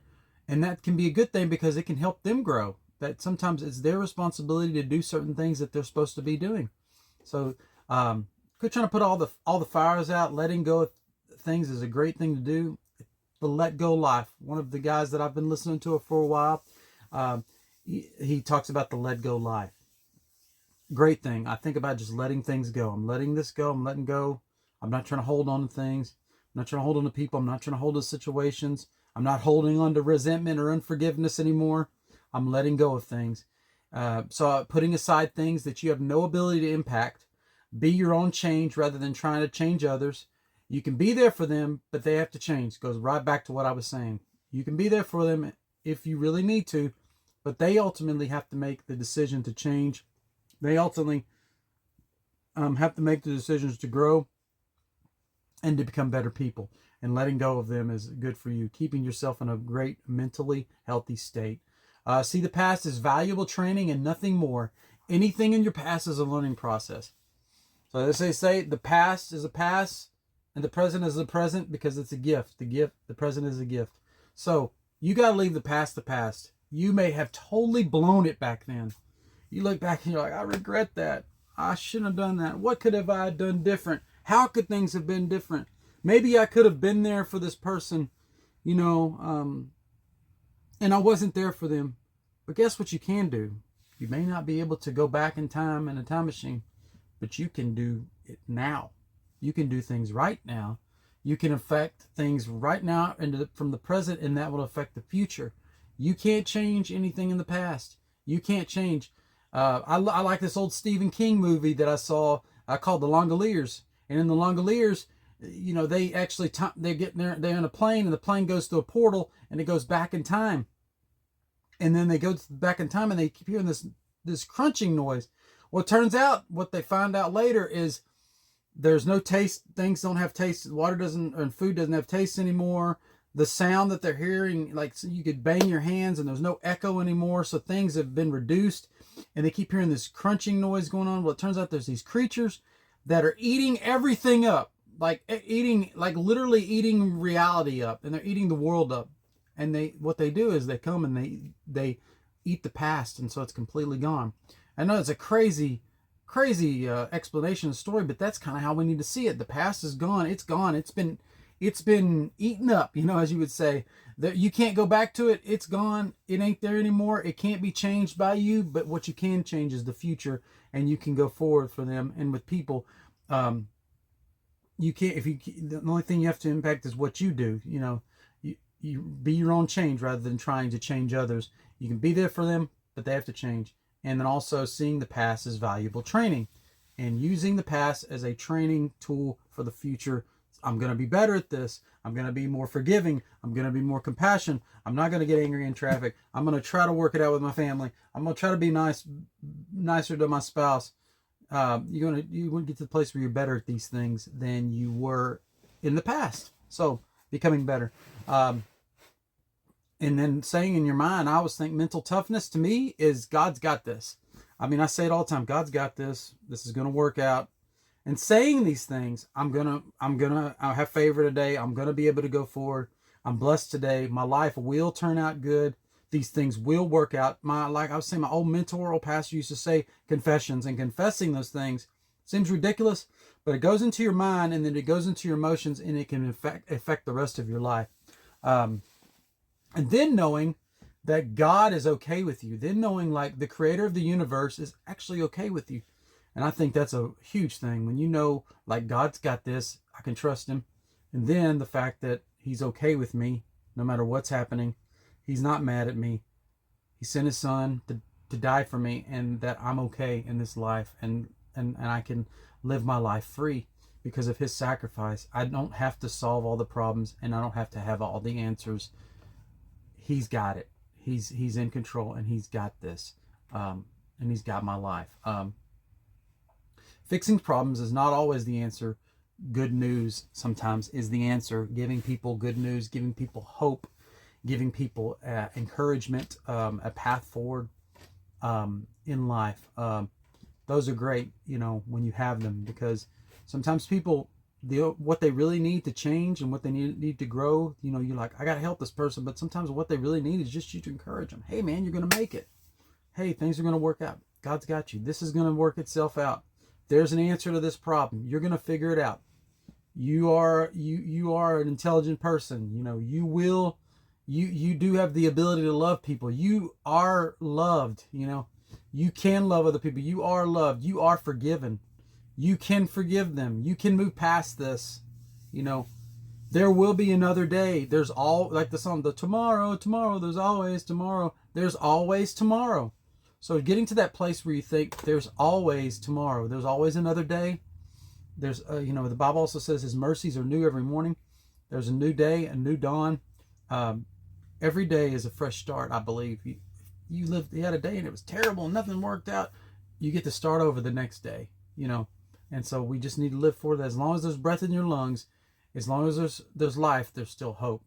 And that can be a good thing because it can help them grow. That sometimes it's their responsibility to do certain things that they're supposed to be doing. So quit trying to put all the fires out. Letting go of things is a great thing to do. The let go life. One of the guys that I've been listening to for a while, he talks about the let go life. Great thing. I think about just letting things go. I'm letting this go. I'm letting go. I'm not trying to hold on to things. I'm not trying to hold on to people. I'm not trying to hold on to situations. I'm not holding on to resentment or unforgiveness anymore. I'm letting go of things. So putting aside things that you have no ability to impact. Be your own change rather than trying to change others. You can be there for them, but they have to change. It goes right back to what I was saying. You can be there for them if you really need to, but they ultimately have to make the decision to change. They ultimately have to make the decisions to grow and to become better people. And letting go of them is good for you. Keeping yourself in a great mentally healthy state. See the past as valuable training and nothing more. Anything in your past is a learning process. So as they say, the past is a past and the present is the present because it's a gift. The present is a gift. So you got to leave the past. You may have totally blown it back then. You look back and you're like, I regret that. I shouldn't have done that. What could have I done different? How could things have been different? Maybe I could have been there for this person, and I wasn't there for them. But guess what you can do? You may not be able to go back in time in a time machine, but you can do it now. You can do things right now. You can affect things right now from the present, and that will affect the future. You can't change anything in the past. You can't change. I like this old Stephen King movie that I saw called The Langoliers. And in The Langoliers, they actually they're in a plane, and the plane goes to a portal, and it goes back in time. And then they go back in time, and they keep hearing this crunching noise. Well, it turns out what they find out later is there's no taste. Things don't have taste. Water doesn't, and food doesn't have taste anymore. The sound that they're hearing, so you could bang your hands, and there's no echo anymore. So things have been reduced. and they keep hearing this crunching noise going on. Well, it turns out there's these creatures that are eating everything up, like literally eating reality up, and they're eating the world up. And what they do is they come and they eat the past, and so it's completely gone. I know it's a crazy explanation of the story, but that's kind of how we need to see it. The past is gone. It's gone. It's been eaten up, as you would say. That you can't go back to it. It's gone. It ain't there anymore. It can't be changed by you. But what you can change is the future, and you can go forward for them. And with people, you can't. The only thing you have to impact is what you do. You be your own change rather than trying to change others. You can be there for them, but they have to change. And then also seeing the past as valuable training and using the past as a training tool for the future. I'm going to be better at this. I'm going to be more forgiving. I'm going to be more compassionate. I'm not going to get angry in traffic. I'm going to try to work it out with my family. I'm going to try to be nicer to my spouse. You want to get to the place where you're better at these things than you were in the past. So becoming better. And then saying in your mind, I always think mental toughness to me is God's got this. I mean, I say it all the time. God's got this. This is going to work out. And saying these things, I'll have favor today. I'm going to be able to go forward. I'm blessed today. My life will turn out good. These things will work out. Like I was saying, my old mentor, old pastor used to say confessions, and confessing those things seems ridiculous, but it goes into your mind, and then it goes into your emotions, and it can affect the rest of your life. And then knowing that God is okay with you, then knowing like the creator of the universe is actually okay with you. And I think that's a huge thing when you know like God's got this, I can trust him. And then the fact that he's okay with me, no matter what's happening, he's not mad at me. He sent his son to die for me, and that I'm okay in this life, and I can live my life free because of his sacrifice. I don't have to solve all the problems, and I don't have to have all the answers. He's got it. He's in control, and he's got this, and he's got my life. Fixing problems is not always the answer. Good news sometimes is the answer. Giving people good news, giving people hope, giving people encouragement, a path forward in life. Those are great, when you have them, because sometimes people, what they really need to change and what they need to grow, you're like, I got to help this person, but sometimes what they really need is just you to encourage them. Hey man, you're going to make it. Hey, things are going to work out. God's got you. This is going to work itself out. There's an answer to this problem. You're going to figure it out. You are an intelligent person. You do have the ability to love people. You are loved. You can love other people. You are loved. You are forgiven. You can forgive them. You can move past this. There will be another day. There's like the song, tomorrow, there's always tomorrow. There's always tomorrow. So getting to that place where you think there's always tomorrow. There's always another day. There's, the Bible also says his mercies are new every morning. There's a new day, a new dawn. Every day is a fresh start, I believe. You had a day and it was terrible and nothing worked out. You get to start over the next day, And so we just need to live for that. As long as there's breath in your lungs, as long as there's life, there's still hope.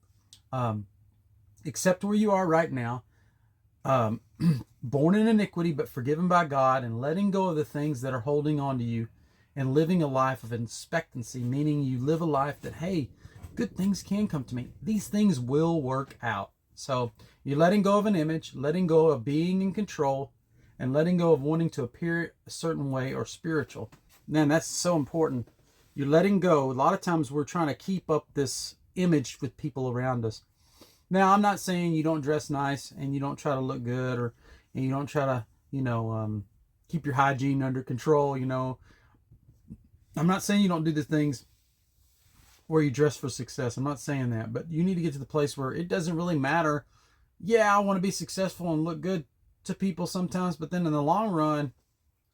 Accept where you are right now. Born in iniquity, but forgiven by God, and letting go of the things that are holding on to you, and living a life of expectancy, meaning you live a life that, hey, good things can come to me. These things will work out. So you're letting go of an image, letting go of being in control, and letting go of wanting to appear a certain way or spiritual. Man, that's so important. You're letting go. A lot of times we're trying to keep up this image with people around us. Now, I'm not saying you don't dress nice and you don't try to look good, and you don't try to, keep your hygiene under control. I'm not saying you don't do the things where you dress for success. I'm not saying that, but you need to get to the place where it doesn't really matter. Yeah, I want to be successful and look good to people sometimes, but then in the long run,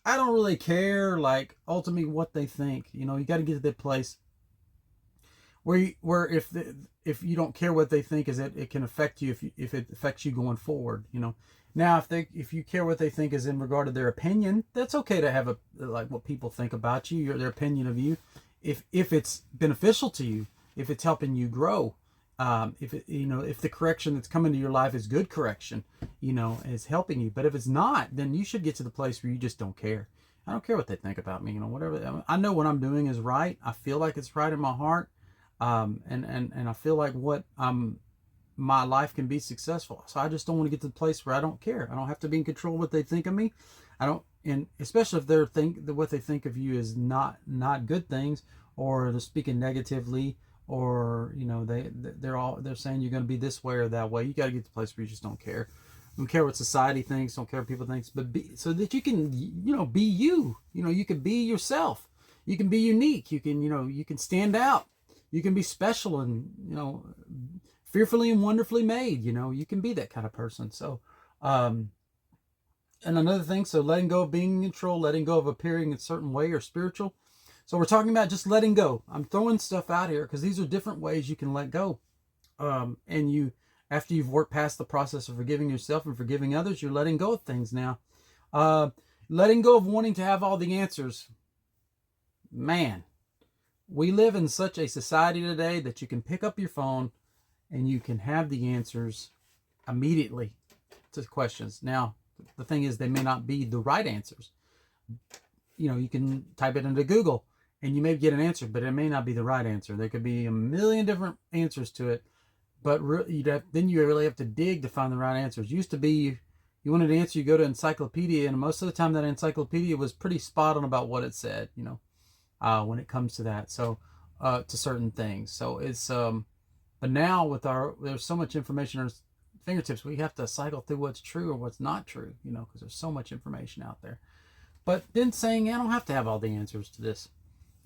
I don't really care, like, ultimately what they think. You got to get to that place where if you don't care what they think, is that it can affect you if it affects you going forward. Now if you care what they think is in regard to their opinion, that's okay to have what people think about you, their opinion of you, if it's beneficial to you, if it's helping you grow. If it, if the correction that's coming to your life is good correction, is helping you. But if it's not, then you should get to the place where you just don't care. I don't care what they think about me, whatever. I know what I'm doing is right. I feel like it's right in my heart. And I feel like my life can be successful. So I just don't want to get to the place where I don't care. I don't have to be in control of what they think of me. I don't, and especially if what they think of you is not good things, or they're speaking negatively, or they're saying you're going to be this way or that way. You got to get to the place where you just don't care. Don't care what society thinks. Don't care what people think. But so that you can be you. You can be yourself. You can be unique. You can stand out. You can be special and fearfully and wonderfully made. You can be that kind of person. So and another thing, so letting go of being in control, letting go of appearing a certain way or spiritual. So we're talking about just letting go. I'm throwing stuff out here because these are different ways you can let go. And after you've worked past the process of forgiving yourself and forgiving others, you're letting go of things now. Letting go of wanting to have all the answers. Man, we live in such a society today that you can pick up your phone and you can have the answers immediately to questions. Now, the thing is, they may not be the right answers. You can type it into Google and you may get an answer, but it may not be the right answer. There could be a million different answers to it, but then you really have to dig to find the right answers. Used to be, you wanted an answer, you go to encyclopedia, and most of the time that encyclopedia was pretty spot on about what it said, when it comes to that. So, to certain things. So it's, but now there's so much information at our fingertips, we have to cycle through what's true or what's not true, because there's so much information out there. But then saying, I don't have to have all the answers to this.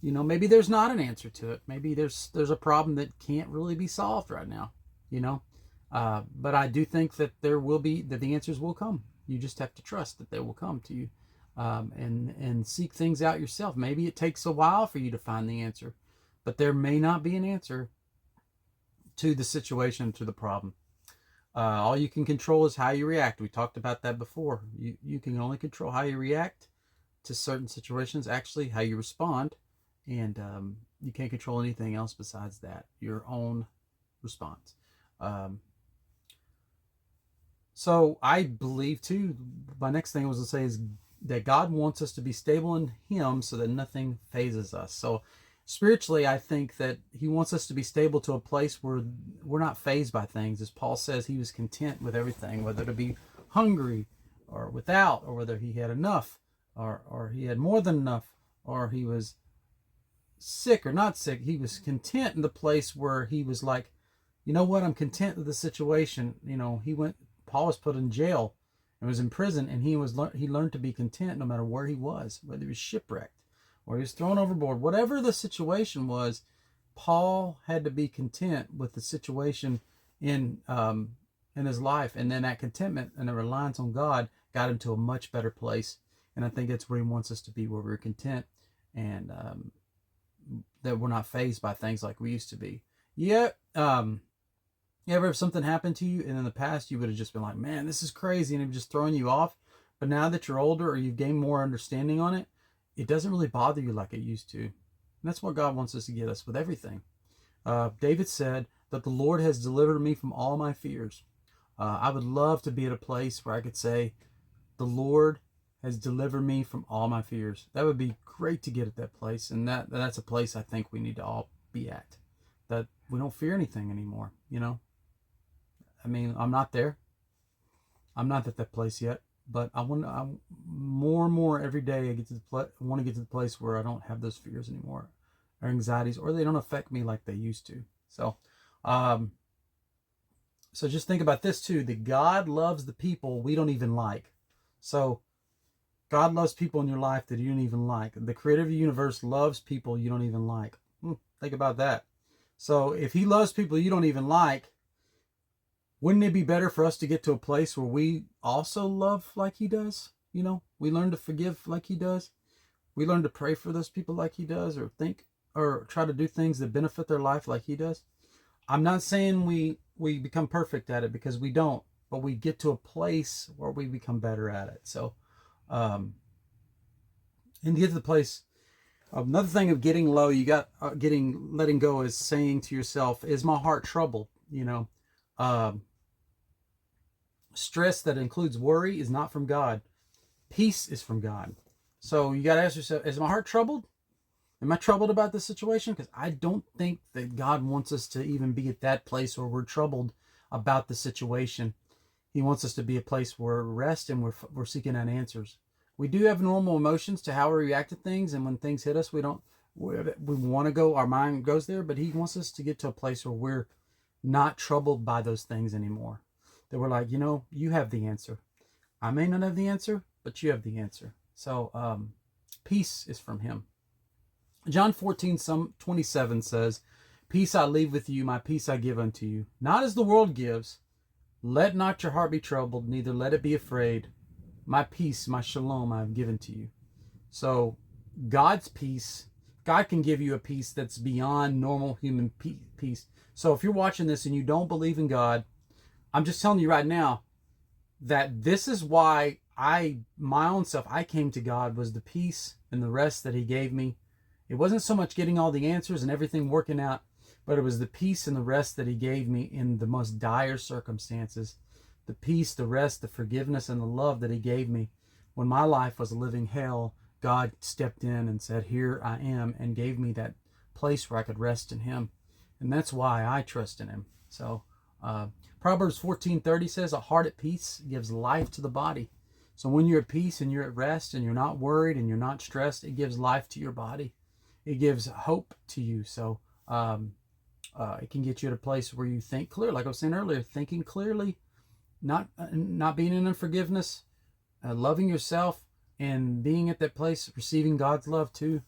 Maybe there's not an answer to it. Maybe there's a problem that can't really be solved right now, but I do think that the answers will come. You just have to trust that they will come to you, and seek things out yourself. Maybe it takes a while for you to find the answer, but there may not be an answer to the situation, to the problem. All you can control is how you react. We talked about that before. You can only control how you react to certain situations, actually how you respond, and you can't control anything else besides that, your own response. So I believe too, my next thing I was to say is that God wants us to be stable in Him so that nothing phases us. So spiritually, I think that He wants us to be stable to a place where we're not fazed by things. As Paul says, he was content with everything, whether to be hungry or without, or whether he had enough or he had more than enough, or he was sick or not sick. He was content in the place where he was like, you know what, I'm content with the situation. Paul was put in jail and was in prison, and he learned to be content no matter where he was, whether he was shipwrecked or he was thrown overboard, whatever the situation was. Paul had to be content with the situation in his life, and then that contentment and the reliance on God got him to a much better place. And I think that's where He wants us to be, where we're content, and that we're not fazed by things like we used to be. Yeah. Ever if something happened to you, and in the past you would have just been like, man, this is crazy, and it would just thrown you off. But now that you're older, or you've gained more understanding on it, it doesn't really bother you like it used to. And that's what God wants us to get us with everything. David said that the Lord has delivered me from all my fears. I would love to be at a place where I could say, the Lord has delivered me from all my fears. That would be great to get at that place. And that's a place I think we need to all be at. That we don't fear anything anymore, I mean, I'm not there. I'm not at that place yet. But I'm more and more every day. I want to get to the place where I don't have those fears anymore, or anxieties, or they don't affect me like they used to. So, so just think about this too: that God loves the people we don't even like. So, God loves people in your life that you don't even like. The Creator of the universe loves people you don't even like. Think about that. So, if He loves people you don't even like, wouldn't it be better for us to get to a place where we also love like He does? We learn to forgive like He does. We learn to pray for those people like He does, or think or try to do things that benefit their life like He does. I'm not saying we become perfect at it, because we don't, but we get to a place where we become better at it. So, and to get to the place, another thing of getting low, letting go is saying to yourself, is my heart troubled? Um, Stress that includes worry is not from God. Peace is from God. So you got to ask yourself, is my heart troubled? Am I troubled about this situation? Because I don't think that God wants us to even be at that place where we're troubled about the situation. He wants us to be a place where we rest and we're seeking out answers. We do have normal emotions to how we react to things, and when things hit us, we want to go, our mind goes there, but he wants us to get to a place where we're not troubled by those things anymore. That we're like, you have the answer. I may not have the answer, but you have the answer. So peace is from him. John 14:27 says, peace I leave with you, my peace I give unto you. Not as the world gives. Let not your heart be troubled, neither let it be afraid. My peace, my shalom I have given to you. So God's peace, God can give you a peace that's beyond normal human peace. So if you're watching this and you don't believe in God, I'm just telling you right now that this is why my own self, I came to God, was the peace and the rest that he gave me. It wasn't so much getting all the answers and everything working out, but it was the peace and the rest that he gave me in the most dire circumstances. The peace, the rest, the forgiveness, and the love that he gave me. When my life was a living hell, God stepped in and said, here I am, and gave me that place where I could rest in him. And that's why I trust in him. So Proverbs 14:30 says, a heart at peace gives life to the body. So when you're at peace and you're at rest and you're not worried and you're not stressed, it gives life to your body. It gives hope to you. So it can get you at a place where you think clear. Like I was saying earlier, thinking clearly, not being in unforgiveness, loving yourself, and being at that place, receiving God's love too,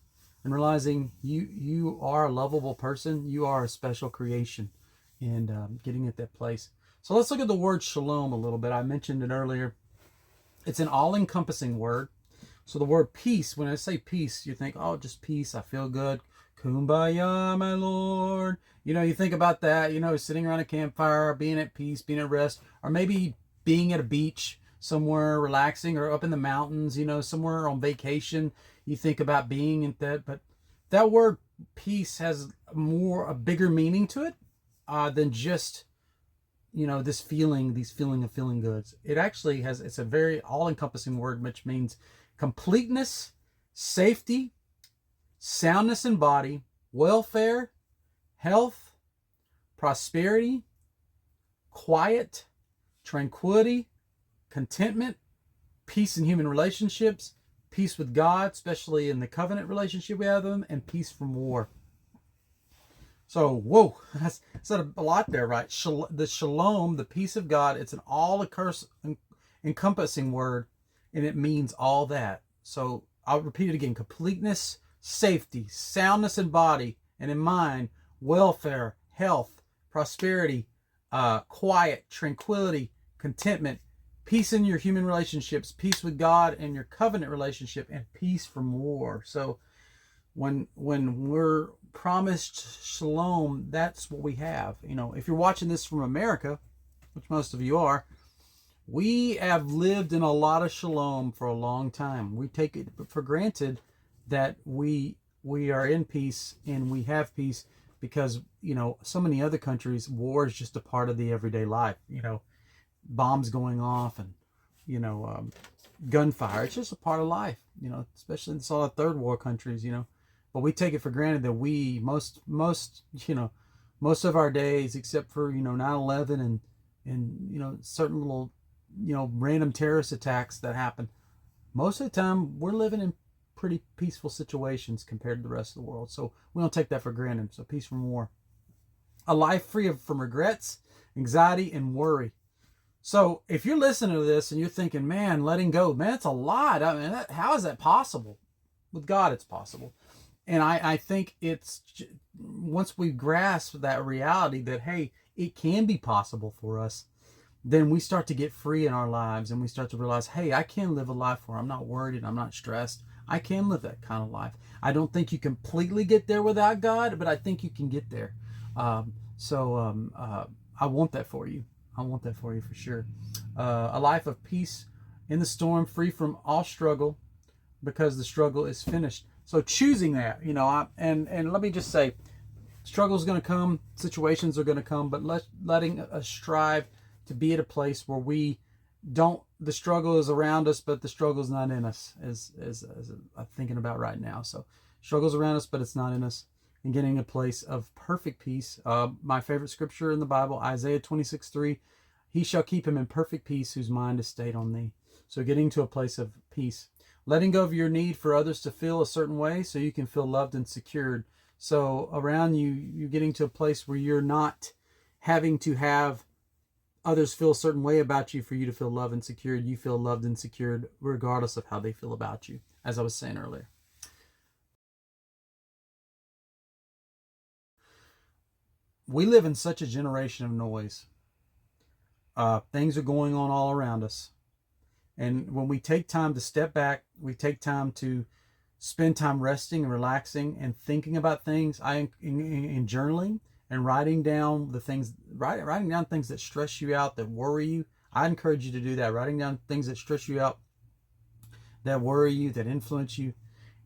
and realizing you are a lovable person. You are a special creation, and getting at that place. So let's look at the word shalom a little bit. I mentioned it earlier. It's an all-encompassing word. So the word peace, when I say peace, you think, oh, just peace. I feel good. Kumbaya, my Lord. You think about that, sitting around a campfire, being at peace, being at rest, or maybe being at a beach somewhere relaxing, or up in the mountains, somewhere on vacation. You think about being in that, but that word peace has a bigger meaning to it than just, this feeling of feeling goods. It actually it's a very all-encompassing word, which means completeness, safety, soundness in body, welfare, health, prosperity, quiet, tranquility, contentment, peace in human relationships, peace with God, especially in the covenant relationship we have with him, and peace from war. So, whoa, that's a lot there, right? The shalom, the peace of God, it's an all-encompassing word, and it means all that. So I'll repeat it again: completeness, safety, soundness in body and in mind, welfare, health, prosperity, quiet, tranquility, contentment, peace in your human relationships, peace with God and your covenant relationship, and peace from war. So when we're promised shalom, that's what we have. If you're watching this from America, which most of you are, we have lived in a lot of shalom for a long time. We take it for granted that we are in peace and we have peace because, so many other countries, war is just a part of the everyday life. Bombs going off and, gunfire. It's just a part of life, especially in some of the third world countries, But we take it for granted that most of our days, except for, 9/11 and certain little, random terrorist attacks that happen, most of the time we're living in pretty peaceful situations compared to the rest of the world. So we don't take that for granted. So peace from war. A life free from regrets, anxiety, and worry. So if you're listening to this and you're thinking, man, letting go, man, it's a lot. I mean, how is that possible? With God, it's possible. And I think it's, once we grasp that reality that, hey, it can be possible for us, then we start to get free in our lives and we start to realize, hey, I can live a life where I'm not worried and I'm not stressed. I can live that kind of life. I don't think you completely get there without God, but I think you can get there. I want that for you. I want that for you for sure. A life of peace in the storm, free from all struggle, because the struggle is finished. So choosing that, and let me just say, Struggles going to come, situations are going to come, but letting us strive to be at a place where we don't, the struggle is around us, but the struggle is not in us, as I'm thinking about right now. So struggles around us, but it's not in us, and getting a place of perfect peace. My favorite scripture in the Bible, Isaiah 26:3, he shall keep him in perfect peace whose mind is stayed on thee. So getting to a place of peace, letting go of your need for others to feel a certain way so you can feel loved and secured. So around you, you're getting to a place where you're not having to have others feel a certain way about you for you to feel loved and secured. You feel loved and secured regardless of how they feel about you, as I was saying earlier. We live in such a generation of noise. Things are going on all around us. And when we take time to step back, we take time to spend time resting and relaxing and thinking about things, in journaling and writing down the things, writing down things that stress you out, that worry you. I encourage you to do that. Writing down things that stress you out, that worry you, that influence you,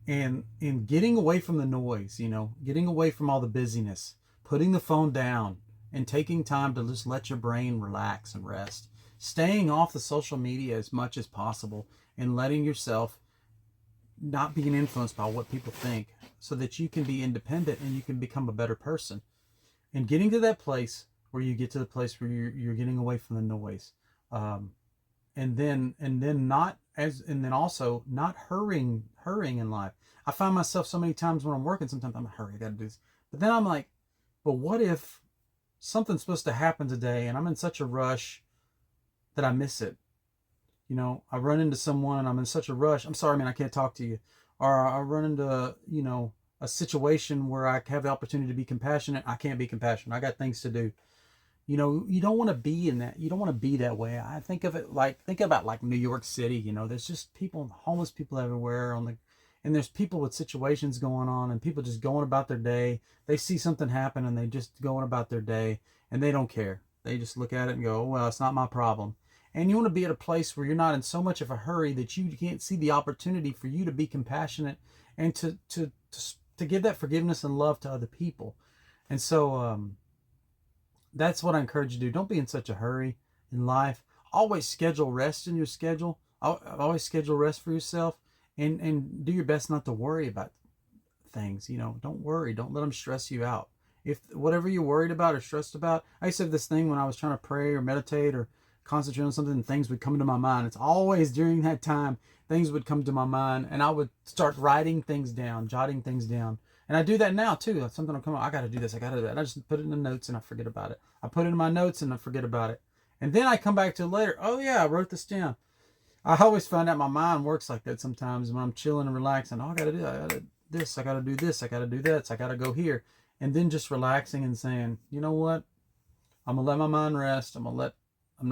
and getting away from the noise, getting away from all the busyness, putting the phone down and taking time to just let your brain relax and rest, staying off the social media as much as possible, and letting yourself not being influenced by what people think, so that you can be independent and you can become a better person. And getting to that place where you get to the place where you're getting away from the noise, and then also not hurrying in life. I find myself so many times when I'm working, sometimes I'm hurry, I gotta do this, but then I'm like, but what if something's supposed to happen today and I'm in such a rush that I miss it? I run into someone and I'm in such a rush. I'm sorry, man, I can't talk to you. Or I run into, a situation where I have the opportunity to be compassionate. I can't be compassionate. I got things to do. You don't want to be in that. You don't want to be that way. I think about like New York City. There's just people, homeless people everywhere and there's people with situations going on and people just going about their day. They see something happen and they just going about their day and they don't care. They just look at it and go, oh, well, it's not my problem. And you want to be at a place where you're not in so much of a hurry that you can't see the opportunity for you to be compassionate and to give that forgiveness and love to other people. And so that's what I encourage you to do. Don't be in such a hurry in life. Always schedule rest in your schedule. Always schedule rest for yourself, and do your best not to worry about things. Don't worry. Don't let them stress you out. If whatever you're worried about or stressed about, I used to have this thing when I was trying to pray or meditate or concentrate on something, and things would come to my mind. It's always during that time things would come to my mind, and I would start writing things down, jotting things down. And I do that now too. Something will come up, I got to do this, I got to do that. And I just put it in the notes and I forget about it. I put it in my notes and I forget about it. And then I come back to it later. Oh yeah, I wrote this down. I always find out my mind works like that sometimes when I'm chilling and relaxing. Oh, I got to do that. I got to do this. I got to do this. I got to do that. So I got to go here. And then just relaxing and saying, you know what? I'm going to let my mind rest. I'm not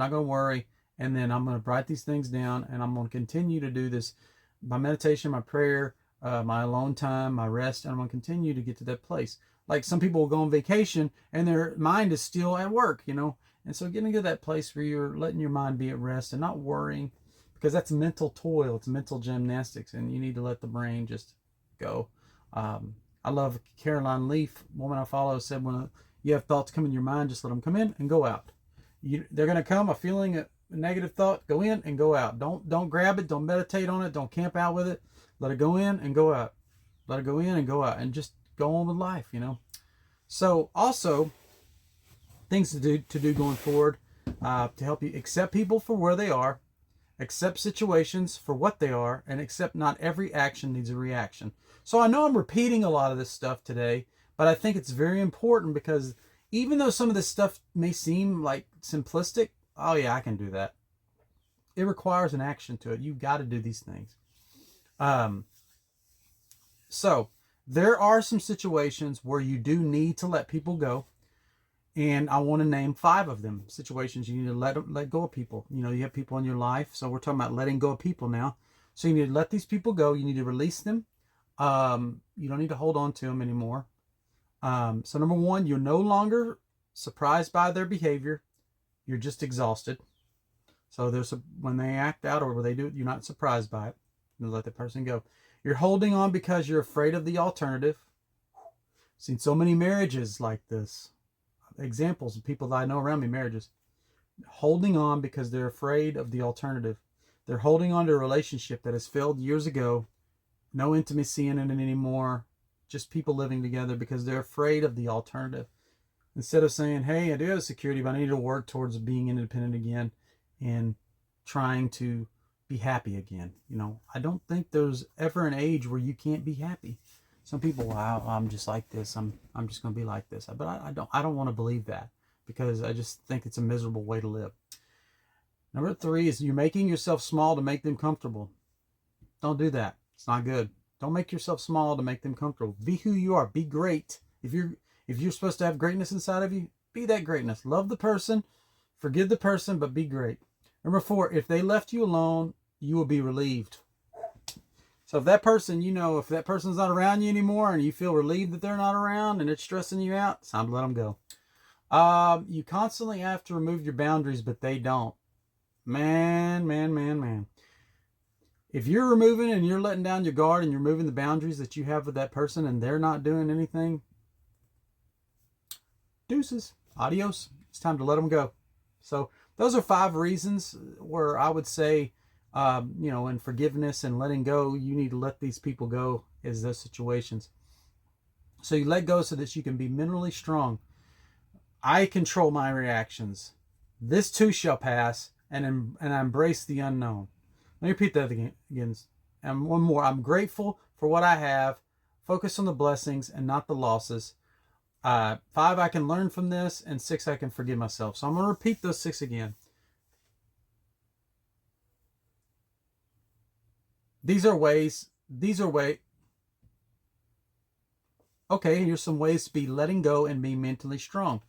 going to worry. And then I'm going to write these things down, and I'm going to continue to do this, my meditation, my prayer, my alone time, my rest, and I'm going to continue to get to that place. Like some people will go on vacation and their mind is still at work, and so getting to that place where you're letting your mind be at rest and not worrying, because that's mental toil, it's mental gymnastics, and you need to let the brain just go. I love Caroline Leaf, woman I follow, said when you have thoughts come in your mind, just let them come in and go out. They're going to come, a feeling, a negative thought, go in and go out. Don't grab it, don't meditate on it, don't camp out with it. Let it go in and go out. Let it go in and go out, and just go on with life, So also things to do going forward, to help you accept people for where they are, accept situations for what they are, and accept not every action needs a reaction. So I know I'm repeating a lot of this stuff today, but I think it's very important, because even though some of this stuff may seem like simplistic, oh yeah, I can do that. It requires an action to it. You've got to do these things. So there are some situations where you do need to let people go. And I want to name 5 of them. Situations you need to let go of people. You have people in your life. So we're talking about letting go of people now. So you need to let these people go. You need to release them. You don't need to hold on to them anymore. So number 1, you're no longer surprised by their behavior. You're just exhausted. So when they act out or when they do it, you're not surprised by it. You let the person go. You're holding on because you're afraid of the alternative. Seen so many marriages like this. Examples of people that I know around me, marriages, holding on because they're afraid of the alternative. They're holding on to a relationship that has failed years ago. No intimacy in it anymore. Just people living together because they're afraid of the alternative. Instead of saying, hey, I do have security, but I need to work towards being independent again and trying to be happy again. I don't think there's ever an age where you can't be happy. Some people, wow, I'm just like this. I'm just going to be like this. But I don't want to believe that, because I just think it's a miserable way to live. Number 3 is you're making yourself small to make them comfortable. Don't do that. It's not good. Don't make yourself small to make them comfortable. Be who you are. Be great. If you're supposed to have greatness inside of you, be that greatness. Love the person, forgive the person, but be great. Number 4, if they left you alone, you will be relieved. So if that person, if that person's not around you anymore and you feel relieved that they're not around and it's stressing you out, it's time to let them go. You constantly have to remove your boundaries, but they don't. Man. If you're removing and you're letting down your guard and you're moving the boundaries that you have with that person and they're not doing anything, deuces, adios. It's time to let them go. So those are 5 reasons where I would say, in forgiveness and letting go, you need to let these people go as those situations. So you let go so that you can be mentally strong. I control my reactions. This too shall pass, and I embrace the unknown. Let me repeat that again. And one more. I'm grateful for what I have. Focus on the blessings and not the losses. 5, I can learn from this. And 6, I can forgive myself. So I'm going to repeat those 6 again. These are ways. Okay, here's some ways to be letting go and be mentally strong.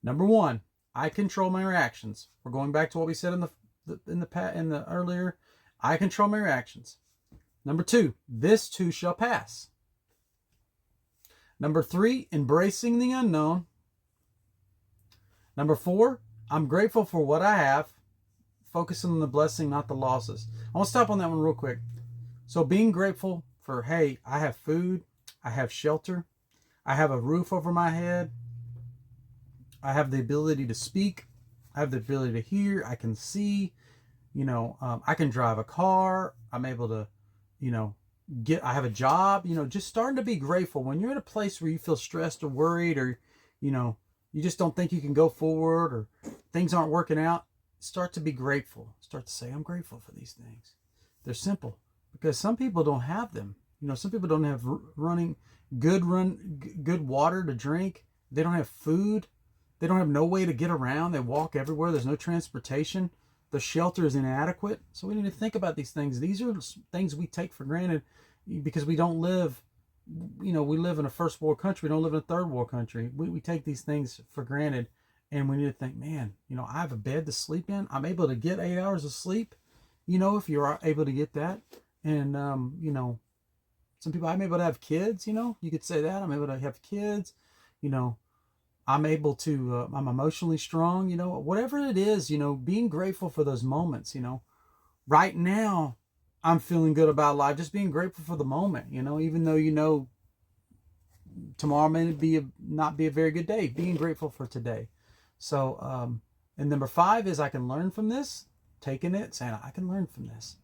Number 1, I control my reactions. We're going back to what we said in the earlier. I control my reactions. Number 2, this too shall pass. Number 3, embracing the unknown. Number 4, I'm grateful for what I have. Focusing on the blessing, not the losses. I want to stop on that one real quick. So being grateful for, hey, I have food, I have shelter, I have a roof over my head, I have the ability to speak, I have the ability to hear, I can see, I can drive a car, I'm able to, I have a job, just starting to be grateful. When you're in a place where you feel stressed or worried, or, you just don't think you can go forward, or things aren't working out, start to be grateful. Start to say, I'm grateful for these things. They're simple, because some people don't have them. Some people don't have good water to drink. They don't have food. They don't have no way to get around. They walk everywhere. There's no transportation. The shelter is inadequate. So we need to think about these things. These are things we take for granted because we don't live, we live in a first world country. We don't live in a third world country. We take these things for granted, and we need to think, man, I have a bed to sleep in. I'm able to get 8 hours of sleep, if you're able to get that. And, some people, I'm able to have kids, you could say that. I'm able to have kids, I'm able to, I'm emotionally strong, whatever it is, being grateful for those moments, right now I'm feeling good about life, just being grateful for the moment, even though, tomorrow may not be a very good day, being grateful for today. So, and number 5 is I can learn from this, taking it, saying, I can learn from this,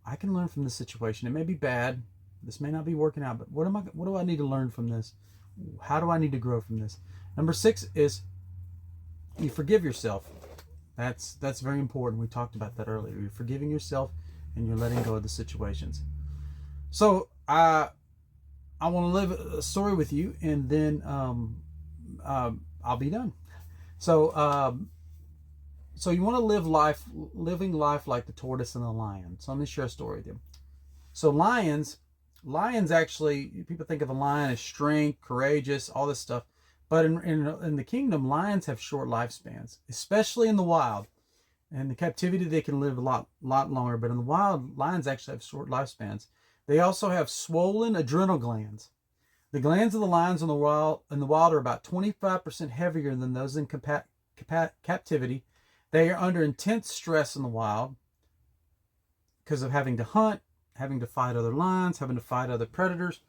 I can learn from this situation. It may be bad. This may not be working out, but what do I need to learn from this? How do I need to grow from this? Number 6 is you forgive yourself. That's very important. We talked about that earlier. You're forgiving yourself and you're letting go of the situations. So I want to live a story with you, and then I'll be done. So so you want to living life like the tortoise and the lion. So let me share a story with you. So lions actually, people think of a lion as strength, courageous, all this stuff. But in the kingdom, lions have short lifespans, especially in the wild. In the captivity, they can live a lot longer. But in the wild, lions actually have short lifespans. They also have swollen adrenal glands. The glands of the lions in the wild are about 25% heavier than those in captivity. They are under intense stress in the wild because of having to hunt, having to fight other lions, having to fight other predators.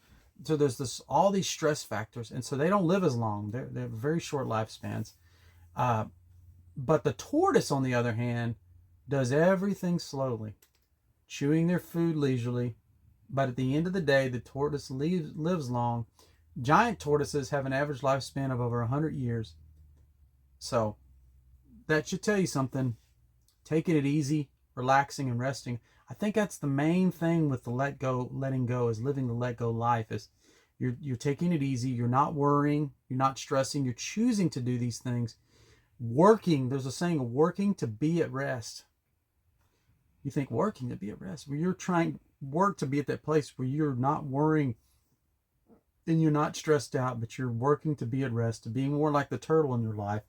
so there's this all these stress factors, and so they don't live as long. They have very short lifespans. Uh, but the tortoise, on the other hand, does everything slowly, chewing their food leisurely. But at the end of the day, the tortoise lives long. Giant tortoises have an average lifespan of over 100 years. So that should tell you something. Taking it easy, relaxing, and resting. I think that's the main thing with the letting go is living the let go life. Is you're taking it easy. You're not worrying. You're not stressing. You're choosing to do these things. Working. There's a saying, working to be at rest. You think working to be at rest, where you're trying work to be at that place where you're not worrying and you're not stressed out, but you're working to be at rest, to be more like the turtle in your life,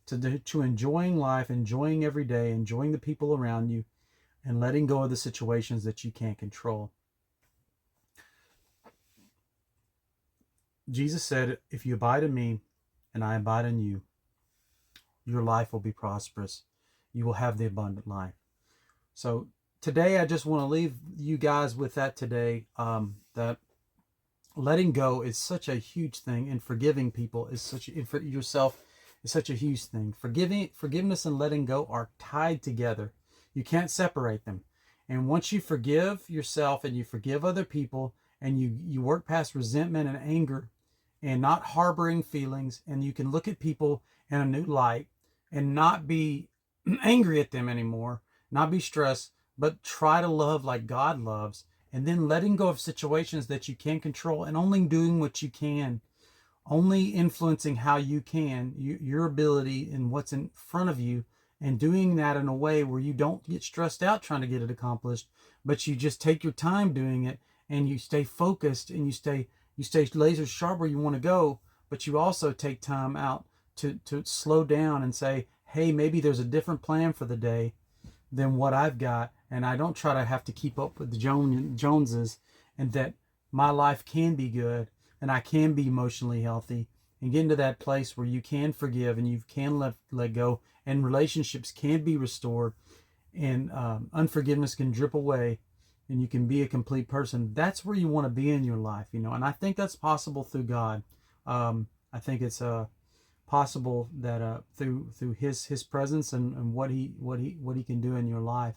to enjoying life, enjoying every day, enjoying the people around you, and letting go of the situations that you can't control. Jesus said, if you abide in me and I abide in you, your life will be prosperous. You will have the abundant life. So today, I just want to leave you guys with that today, that letting go is such a huge thing, and forgiving people is for yourself is such a huge thing. Forgiveness and letting go are tied together. You can't separate them. And once you forgive yourself and you forgive other people, and you work past resentment and anger and not harboring feelings, and you can look at people in a new light and not be angry at them anymore, not be stressed, but try to love like God loves, and then letting go of situations that you can't control and only doing what you can, only influencing how you can, your ability and what's in front of you, and doing that in a way where you don't get stressed out trying to get it accomplished, but you just take your time doing it, and you stay focused, and you stay laser sharp where you want to go, but you also take time out to slow down and say, hey, maybe there's a different plan for the day than what I've got, and I don't try to have to keep up with the Joneses, and that my life can be good, and I can be emotionally healthy, and get into that place where you can forgive and you can let go, and relationships can be restored, and unforgiveness can drip away, and you can be a complete person. That's where you want to be in your life, and I think that's possible through God. I think it's possible that through his presence and what he can do in your life.